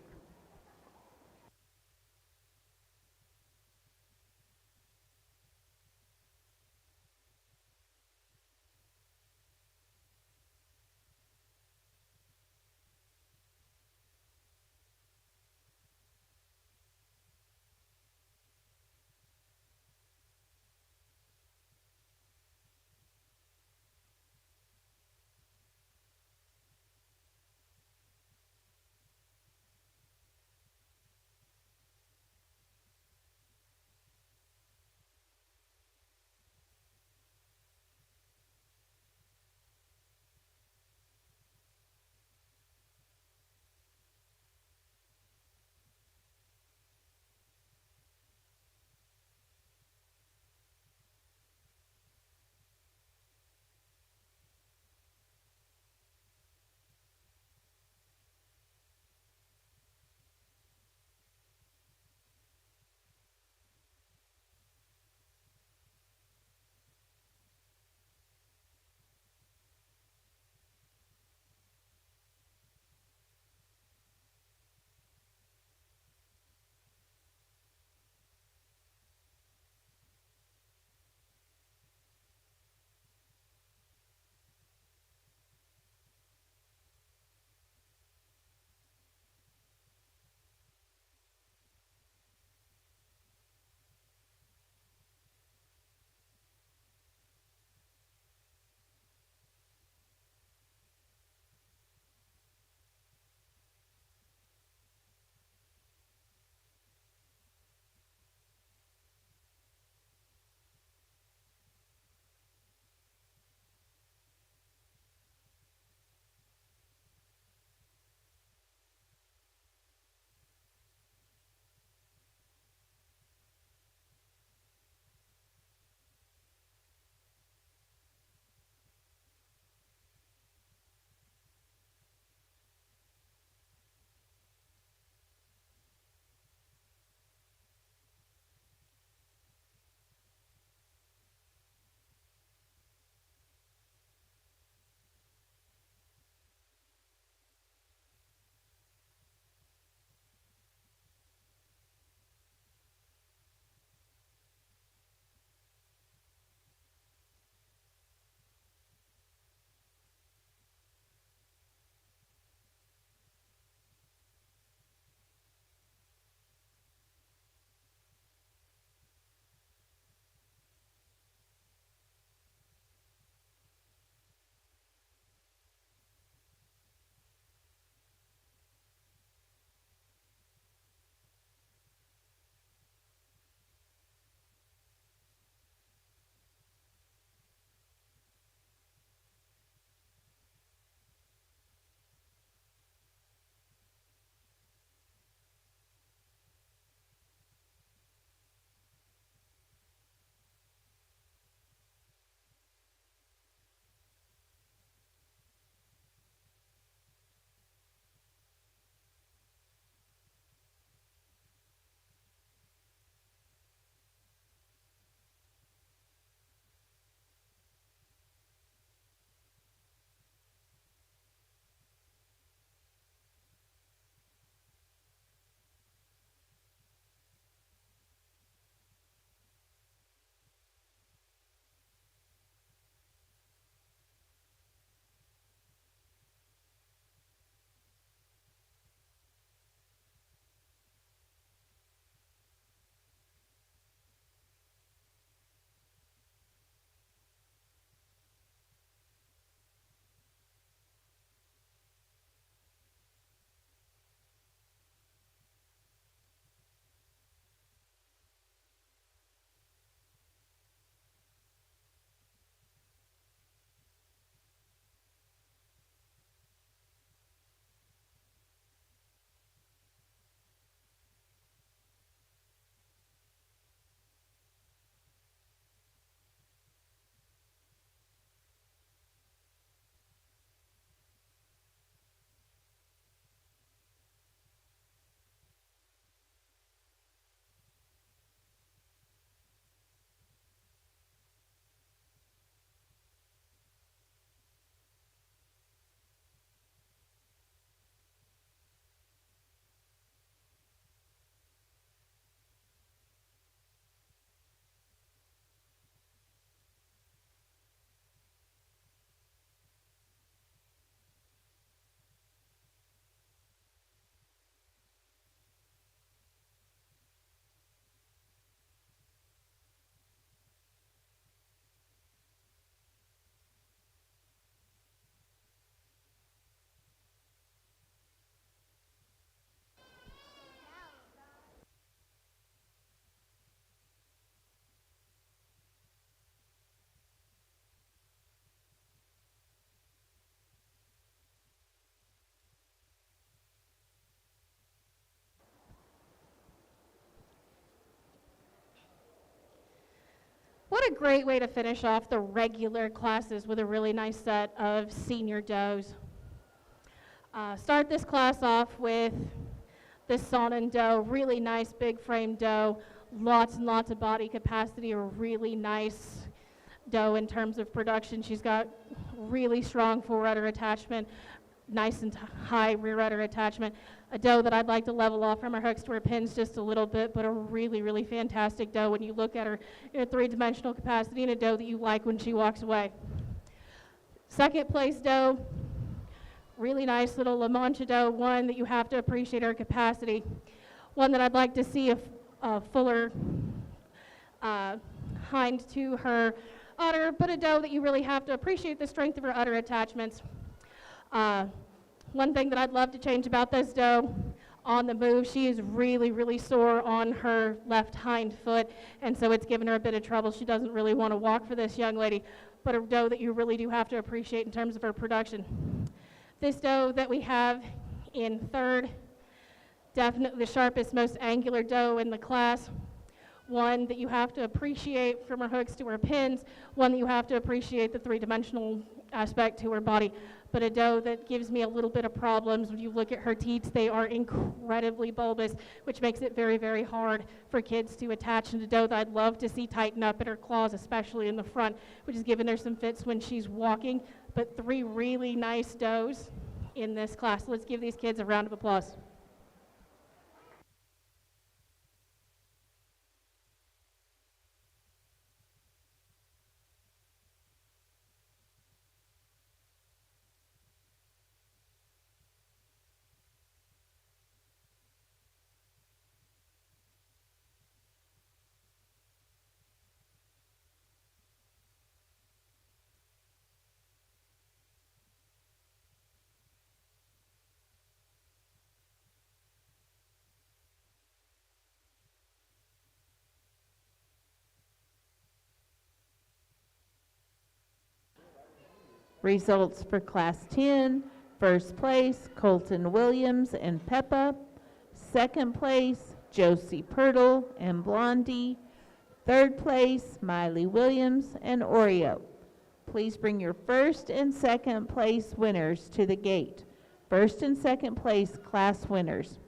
great way to finish off the regular classes with a really nice set of senior does. Start this class off with this Sonnen doe, really nice big frame doe, lots and lots of body capacity, a really nice doe in terms of production. She's got really strong full rudder attachment, nice and high rear rudder attachment. A doe that I'd like to level off from her hooks to her pins just a little bit, but a really, really fantastic doe when you look at her in a three-dimensional capacity, and a doe that you like when she walks away. Second place doe, really nice little La Mancha doe, one that you have to appreciate her capacity, one that I'd like to see a fuller hind to her udder, but a doe that you really have to appreciate the strength of her udder attachments. One thing that I'd love to change about this doe, on the move, she is really, really sore on her left hind foot, and so it's given her a bit of trouble. She doesn't really want to walk for this young lady, but a doe that you really do have to appreciate in terms of her production. This doe that we have in third, definitely the sharpest, most angular doe in the class. One that you have to appreciate from her hooks to her pins, one that you have to appreciate the three-dimensional aspect to her body, but a doe that gives me a little bit of problems. When you look at her teats, they are incredibly bulbous, which makes it very, very hard for kids to attach, and a doe that I'd love to see tighten up in her claws, especially in the front, which is giving her some fits when she's walking. But three really nice does in this class. Let's give these kids a round of applause. Results for Class 10, first place, Colton Williams and Peppa. Second place, Josie Pirtle and Blondie. Third place, Miley Williams and Oreo. Please bring your first and second place winners to the gate. First and second place class winners.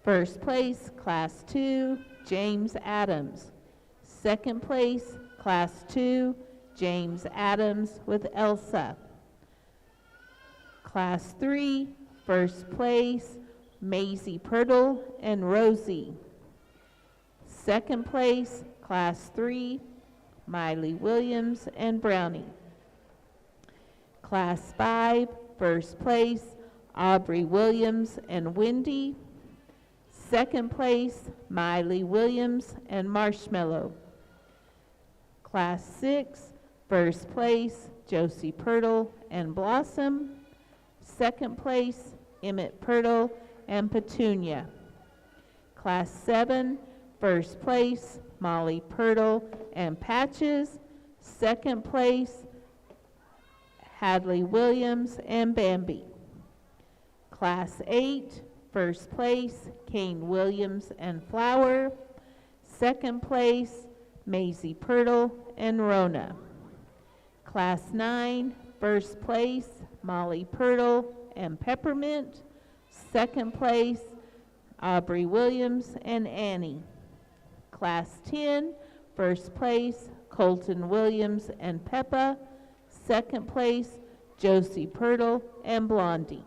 First place, Class 2, James Adams. Second place, Class 2, James Adams with Elsa. Class 3, first place, Maisie Pirtle and Rosie. Second place, Class 3, Miley Williams and Brownie. Class 5, first place, Aubrey Williams and Wendy. Second place, Miley Williams and Marshmallow. Class 6, first place, Josie Pirtle and Blossom. Second place, Emmett Pirtle and Petunia. Class 7, first place, Molly Pirtle and Patches. Second place, Hadley Williams and Bambi. Class 8, first place, Kane Williams and Flower. Second place, Maisie Pirtle and Rona. Class 9, first place, Molly Pirtle and Peppermint. Second place, Aubrey Williams and Annie. Class 10, first place, Colton Williams and Peppa. Second place, Josie Pirtle and Blondie.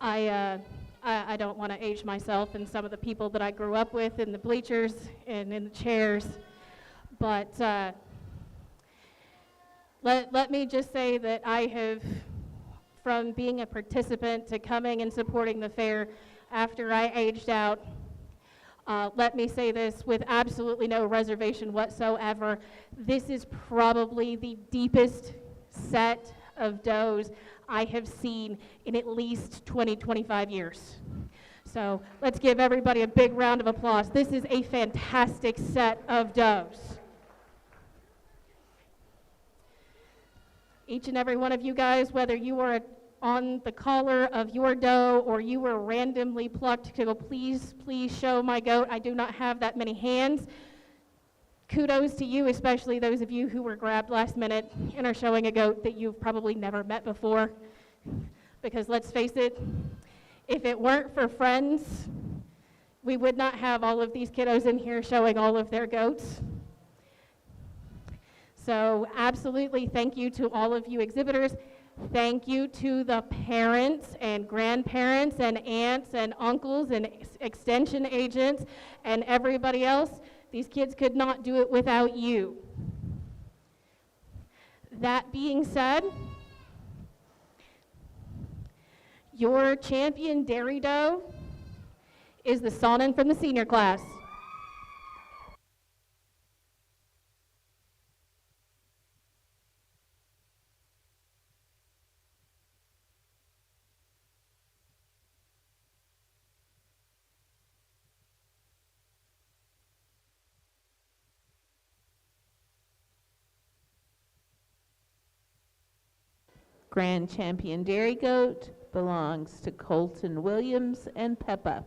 I, uh, I don't want to age myself and some of the people that I grew up with in the bleachers and in the chairs, but let me just say that I have, from being a participant to coming and supporting the fair after I aged out, let me say this with absolutely no reservation whatsoever. This is probably the deepest set of does I have seen in at least 20, 25 years. So let's give everybody a big round of applause. This is a fantastic set of does. Each and every one of you guys, whether you are on the collar of your doe or you were randomly plucked to go, please show my goat. I do not have that many hands. Kudos to you, especially those of you who were grabbed last minute and are showing a goat that you've probably never met before. Because let's face it, if it weren't for friends, we would not have all of these kiddos in here showing all of their goats. So absolutely thank you to all of you exhibitors. Thank you to the parents and grandparents and aunts and uncles and extension agents and everybody else. These kids could not do it without you. That being said, your champion dairy doe is the Sonnen from the senior class. Grand Champion Dairy Goat belongs to Colton Williams and Peppa.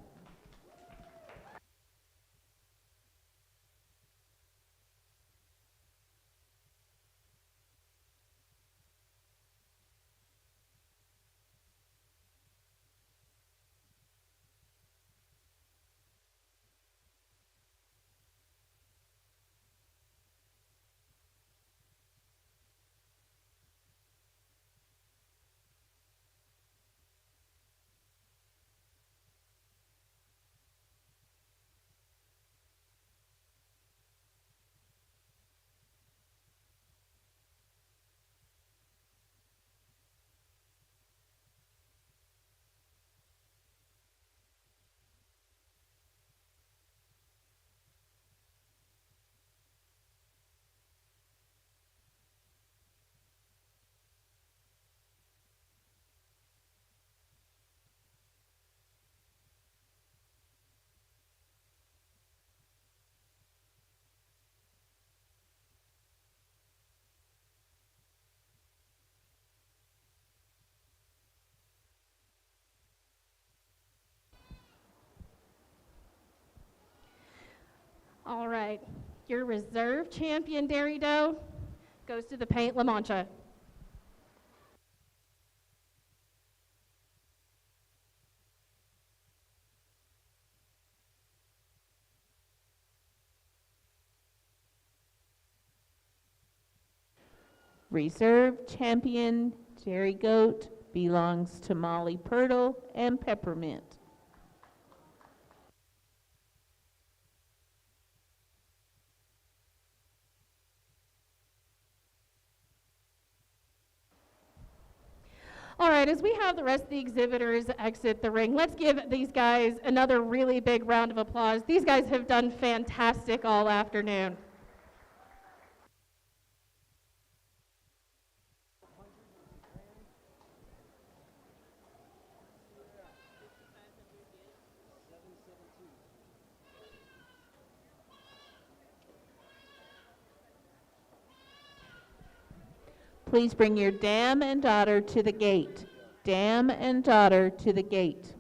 All right, your reserve champion dairy doe goes to the Paint La Mancha. Reserve Champion Dairy Goat belongs to Molly Purtle and Peppermint. All right, as we have the rest of the exhibitors exit the ring, let's give these guys another really big round of applause. These guys have done fantastic all afternoon. Please bring your dam and daughter to the gate. Dam and daughter to the gate.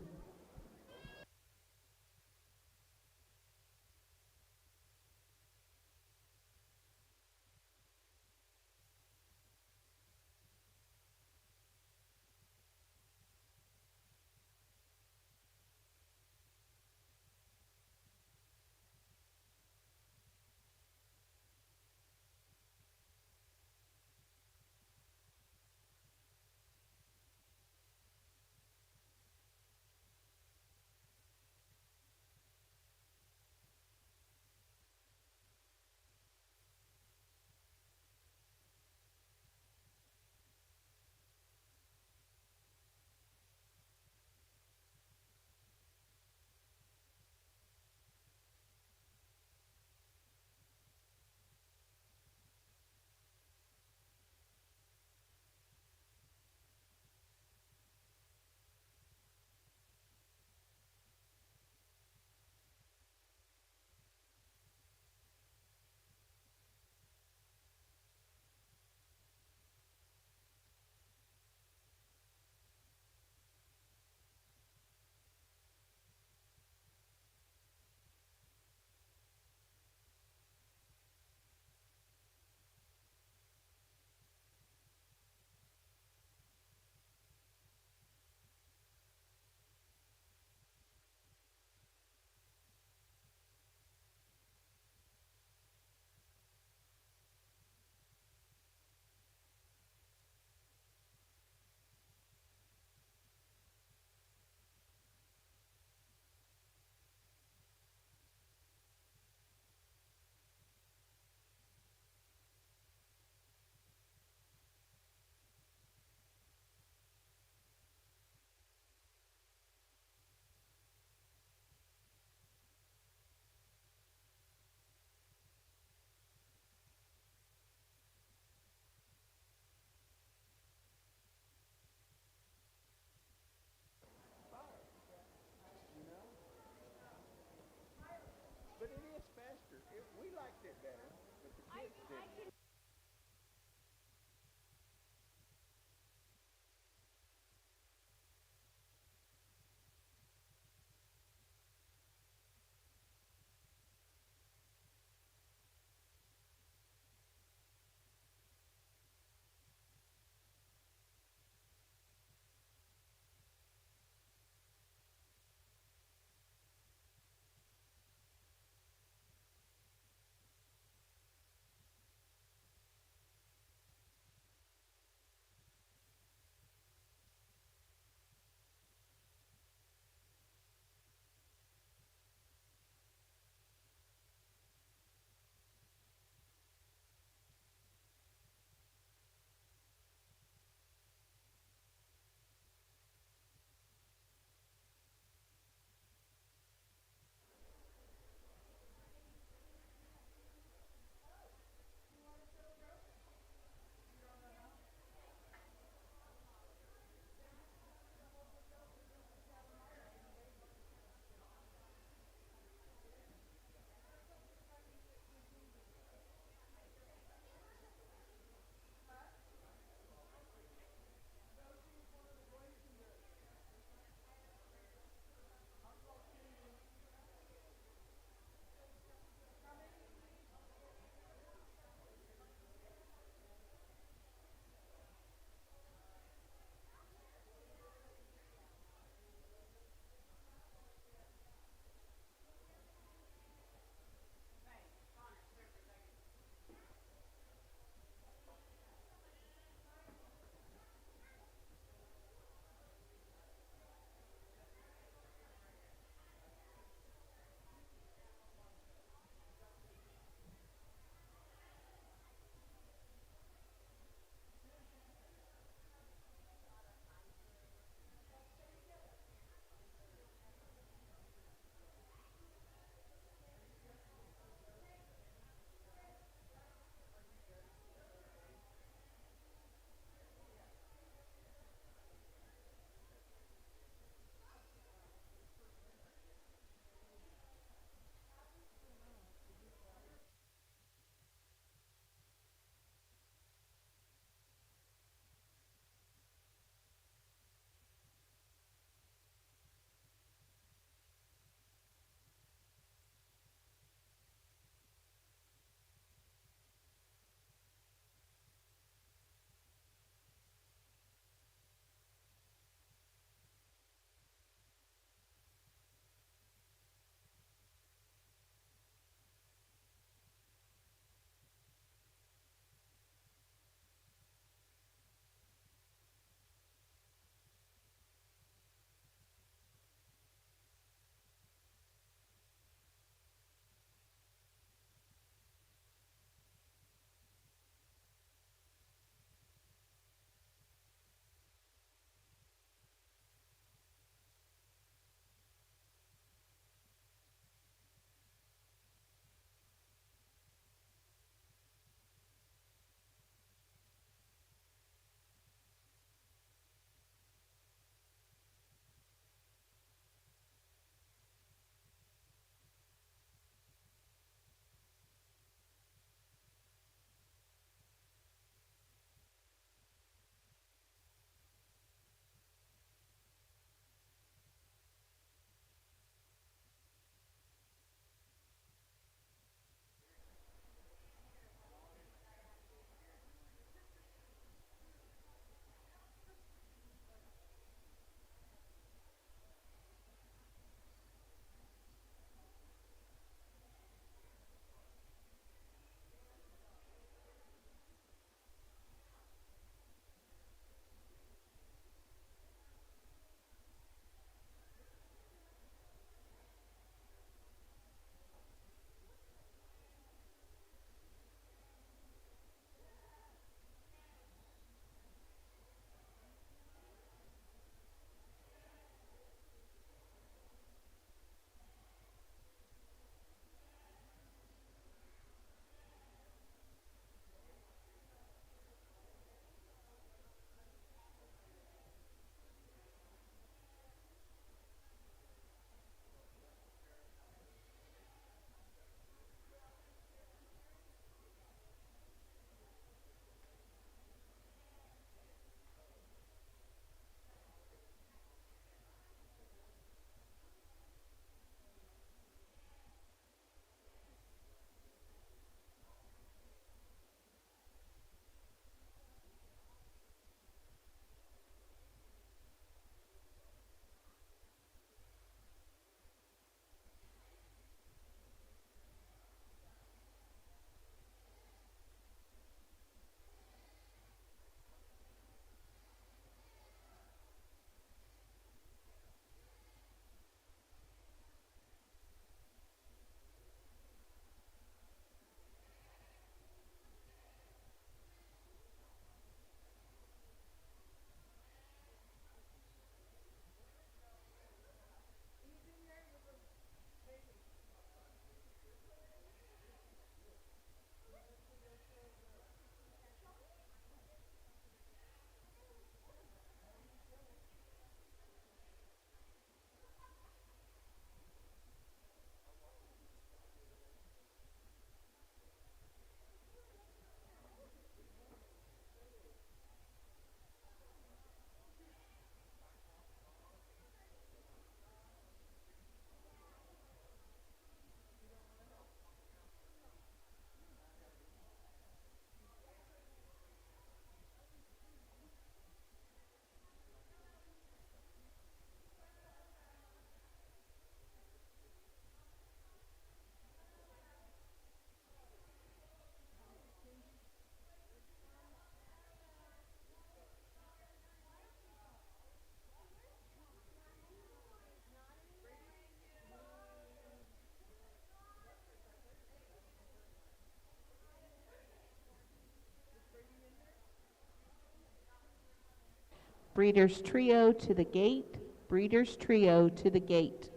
Breeders Trio to the gate. Breeders Trio to the gate.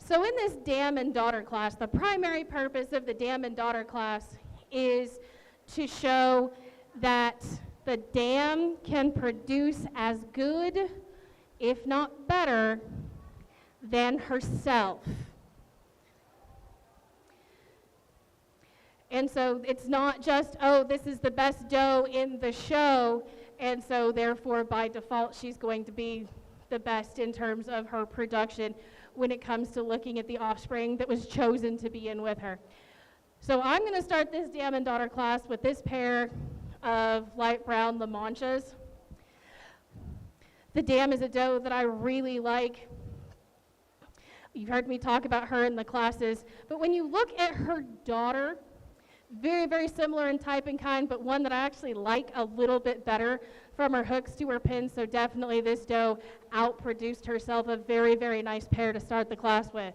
So in this dam and daughter class, the primary purpose of the dam and daughter class is to show that the dam can produce as good, if not better, than herself. And so it's not just, oh, this is the best doe in the show, and so therefore by default she's going to be the best in terms of her production when it comes to looking at the offspring that was chosen to be in with her. So I'm going to start this dam and daughter class with this pair of light brown La Manchas. The dam is a doe that I really like. You've heard me talk about her in the classes, but when you look at her daughter, very, very similar in type and kind, but one that I actually like a little bit better from her hooks to her pins, so definitely this doe outproduced herself. A very, very nice pair to start the class with.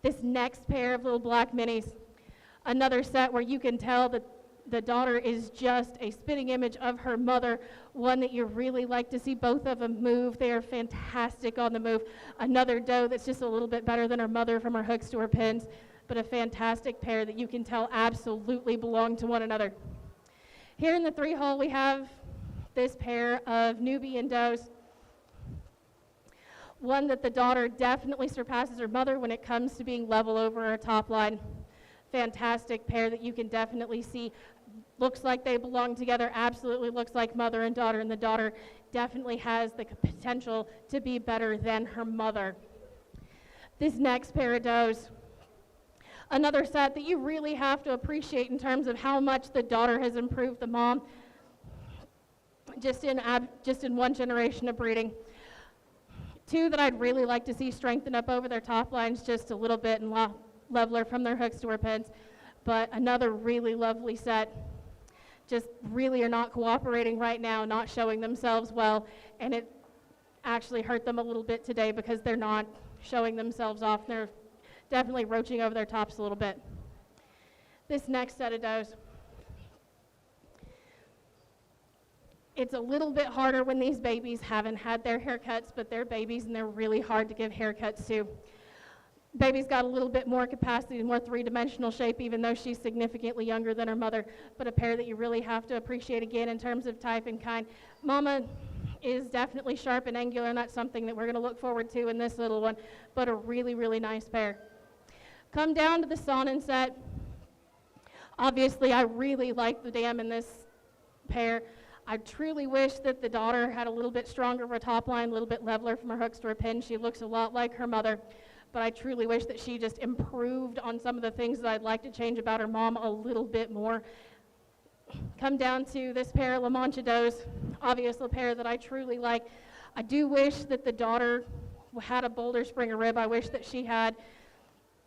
This next pair of little black minis, another set where you can tell that the daughter is just a spitting image of her mother, one that you really like to see both of them move. They are fantastic on the move. Another doe that's just a little bit better than her mother from her hooks to her pins, but a fantastic pair that you can tell absolutely belong to one another. Here in the 3-hole, we have this pair of Nubian does. One that the daughter definitely surpasses her mother when it comes to being level over her top line. Fantastic pair that you can definitely see. Looks like they belong together, absolutely looks like mother and the daughter definitely has the potential to be better than her mother. This next pair of does, another set that you really have to appreciate in terms of how much the daughter has improved the mom just in one generation of breeding. Two that I'd really like to see strengthen up over their top lines just a little bit and leveler from their hooks to her pins, but another really lovely set. Just really are not cooperating right now, not showing themselves well, and it actually hurt them a little bit today because they're not showing themselves off. They're definitely roaching over their tops a little bit. This next set of does, it's a little bit harder when these babies haven't had their haircuts, but they're babies and they're really hard to give haircuts to. Baby's got a little bit more capacity, more three-dimensional shape, even though she's significantly younger than her mother, but a pair that you really have to appreciate again in terms of type and kind. Mama is definitely sharp and angular, and that's something that we're going to look forward to in this little one, but a really, really nice pair. Come down to the Sonnen set. Obviously, I really like the dam in this pair. I truly wish that the daughter had a little bit stronger of her top line, a little bit leveler from her hooks to her pin. She looks a lot like her mother, but I truly wish that she just improved on some of the things that I'd like to change about her mom a little bit more. Come down to this pair of La Mancha does, obviously a pair that I truly like. I do wish that the daughter had a bolder springer rib. I wish that she had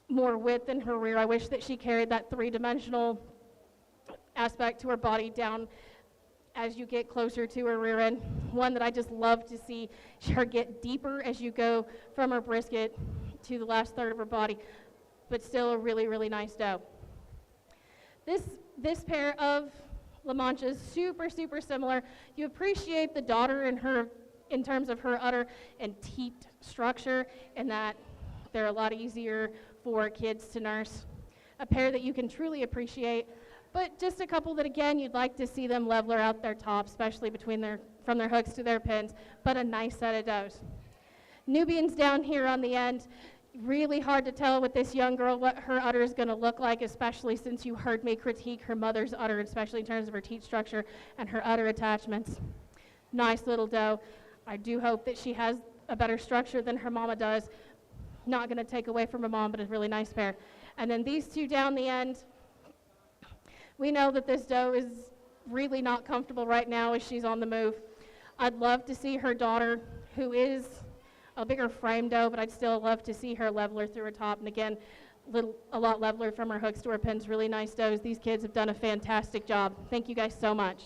more width in her rear. I wish that she carried that three-dimensional aspect to her body down as you get closer to her rear end. One that I just love to see her get deeper as you go from her brisket to the last third of her body, but still a really, really nice doe. This pair of La Manchas, super, super similar. You appreciate the daughter in terms of her udder and teat structure, and that they're a lot easier for kids to nurse. A pair that you can truly appreciate, but just a couple that, again, you'd like to see them leveler out their top, especially from their hooks to their pins, but a nice set of does. Nubians down here on the end, really hard to tell with this young girl what her udder is going to look like, especially since you heard me critique her mother's udder, especially in terms of her teat structure and her udder attachments. Nice little doe. I do hope that she has a better structure than her mama does. Not going to take away from her mom, but a really nice pair. And then these two down the end, we know that this doe is really not comfortable right now as she's on the move. I'd love to see her daughter, who is a bigger frame doe, but I'd still love to see her leveler through her top. And again, a lot leveler from her hooks to her pins. Really nice does. These kids have done a fantastic job. Thank you guys so much.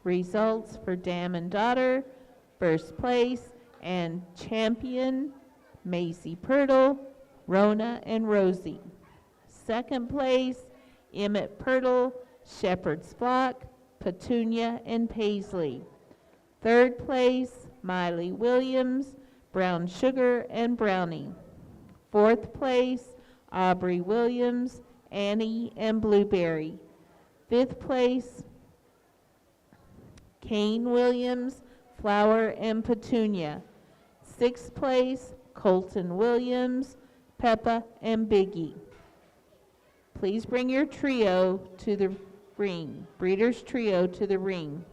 Results for dam and daughter, first place and champion Maisie Pirtle, Rona and Rosie. Second place, Emmett Pirtle, Shepherd's Flock, Petunia and Paisley. Third place, Miley Williams, Brown Sugar and Brownie. Fourth place, Aubrey Williams, Annie and Blueberry. Fifth place, Kane Williams, Flower and Petunia. Sixth place, Colton Williams, Peppa and Biggie. Please bring your trio to the ring, Breeders' Trio to the ring.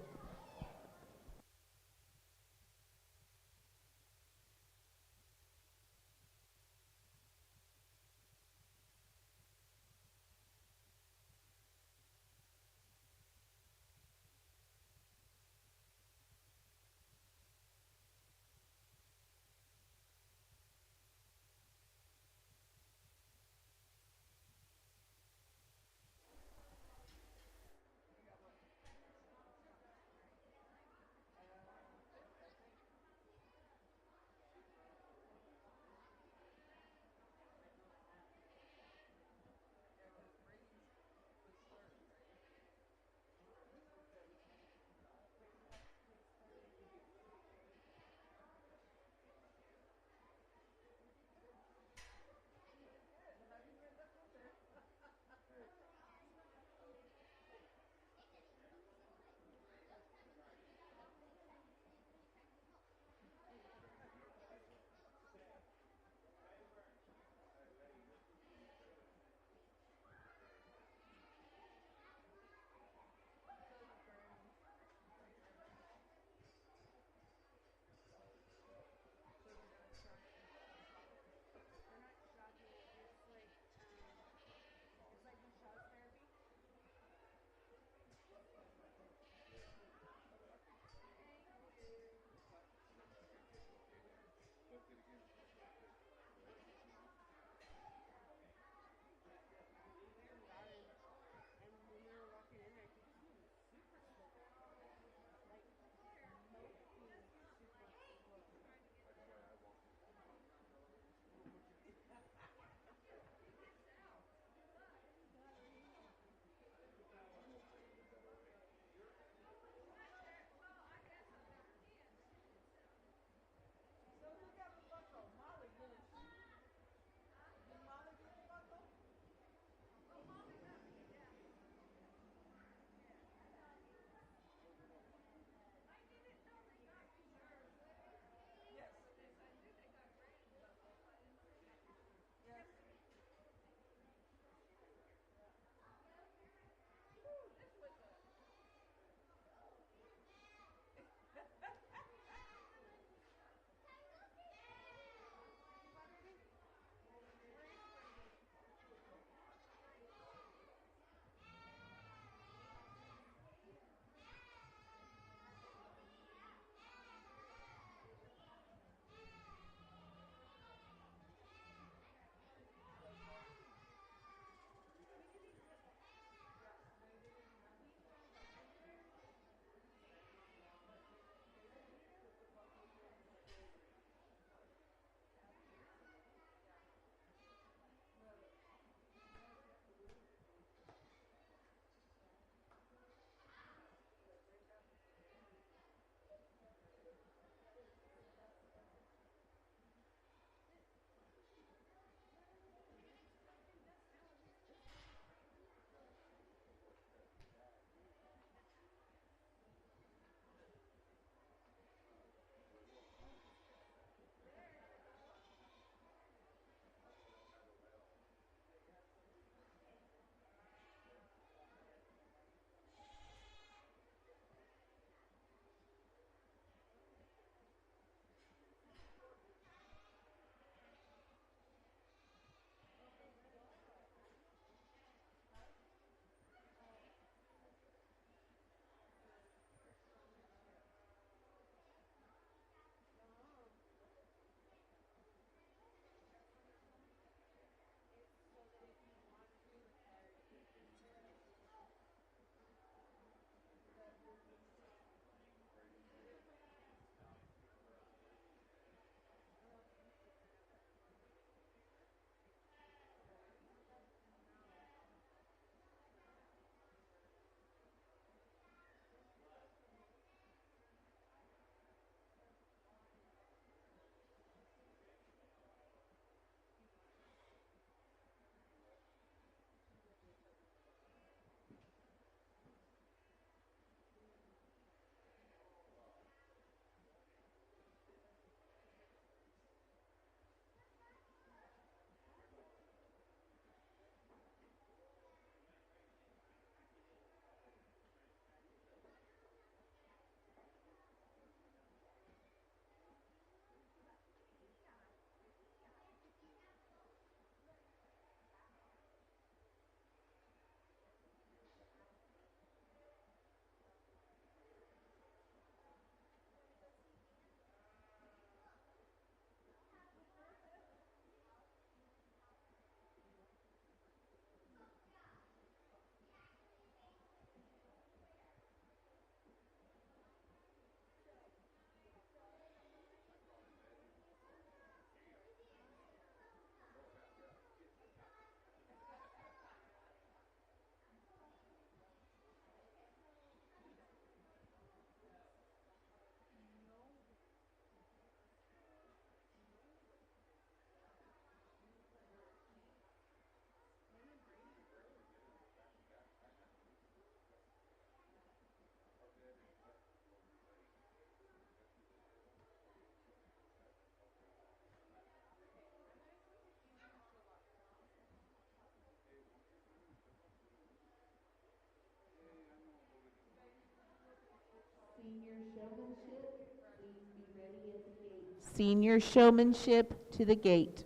senior showmanship to the gate.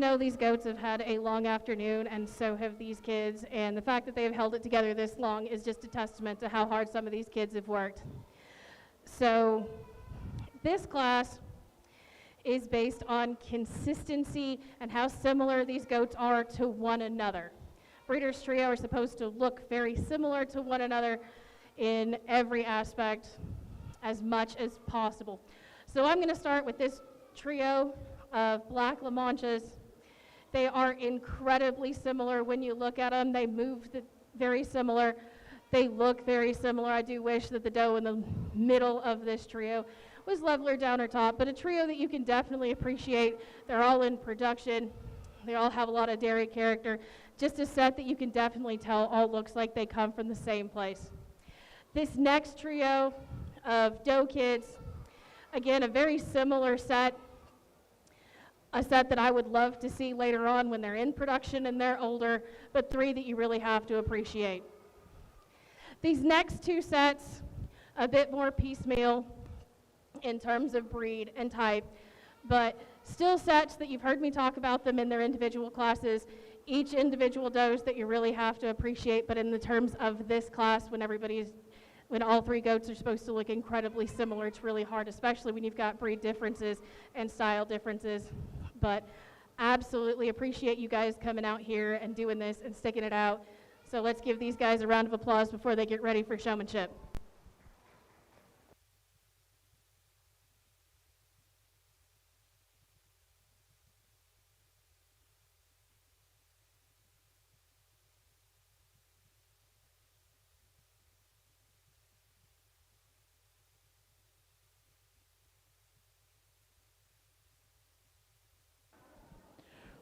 know these goats have had a long afternoon, and so have these kids, and the fact that they have held it together this long is just a testament to how hard some of these kids have worked. So this class is based on consistency and how similar these goats are to one another. Breeders' Trio are supposed to look very similar to one another in every aspect as much as possible. So I'm going to start with this trio of black La Manchas. They are incredibly similar when you look at them. They move very similar. They look very similar. I do wish that the doe in the middle of this trio was leveler down or top, but a trio that you can definitely appreciate. They're all in production. They all have a lot of dairy character. Just a set that you can definitely tell all looks like they come from the same place. This next trio of doe kids, again, a very similar set. A set that I would love to see later on when they're in production and they're older, but 3 that you really have to appreciate. These next 2 sets, a bit more piecemeal in terms of breed and type, but still sets that you've heard me talk about them in their individual classes, each individual does that you really have to appreciate, but in the terms of this class, when all 3 goats are supposed to look incredibly similar, it's really hard, especially when you've got breed differences and style differences. But absolutely appreciate you guys coming out here and doing this and sticking it out. So let's give these guys a round of applause before they get ready for showmanship.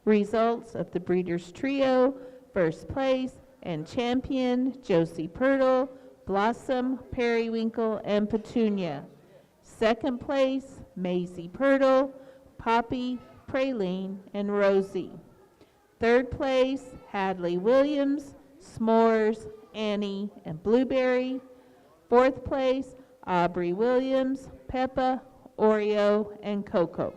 Results of the Breeders' Trio: first place and champion, Josie Pirtle, Blossom, Periwinkle, and Petunia. Second place, Maisie Pirtle, Poppy, Praline, and Rosie. Third place, Hadley Williams, S'mores, Annie, and Blueberry. Fourth place, Aubrey Williams, Peppa, Oreo, and Coco.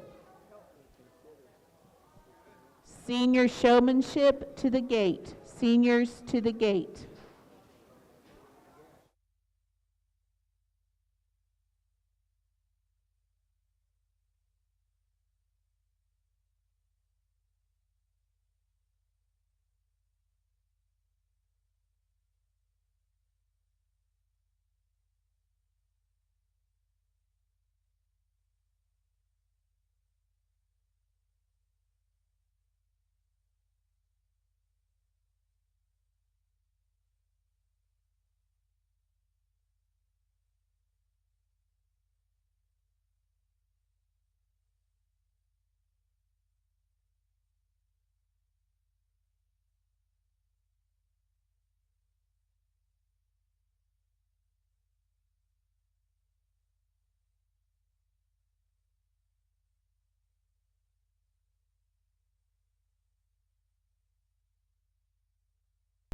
Senior showmanship to the gate. Seniors to the gate.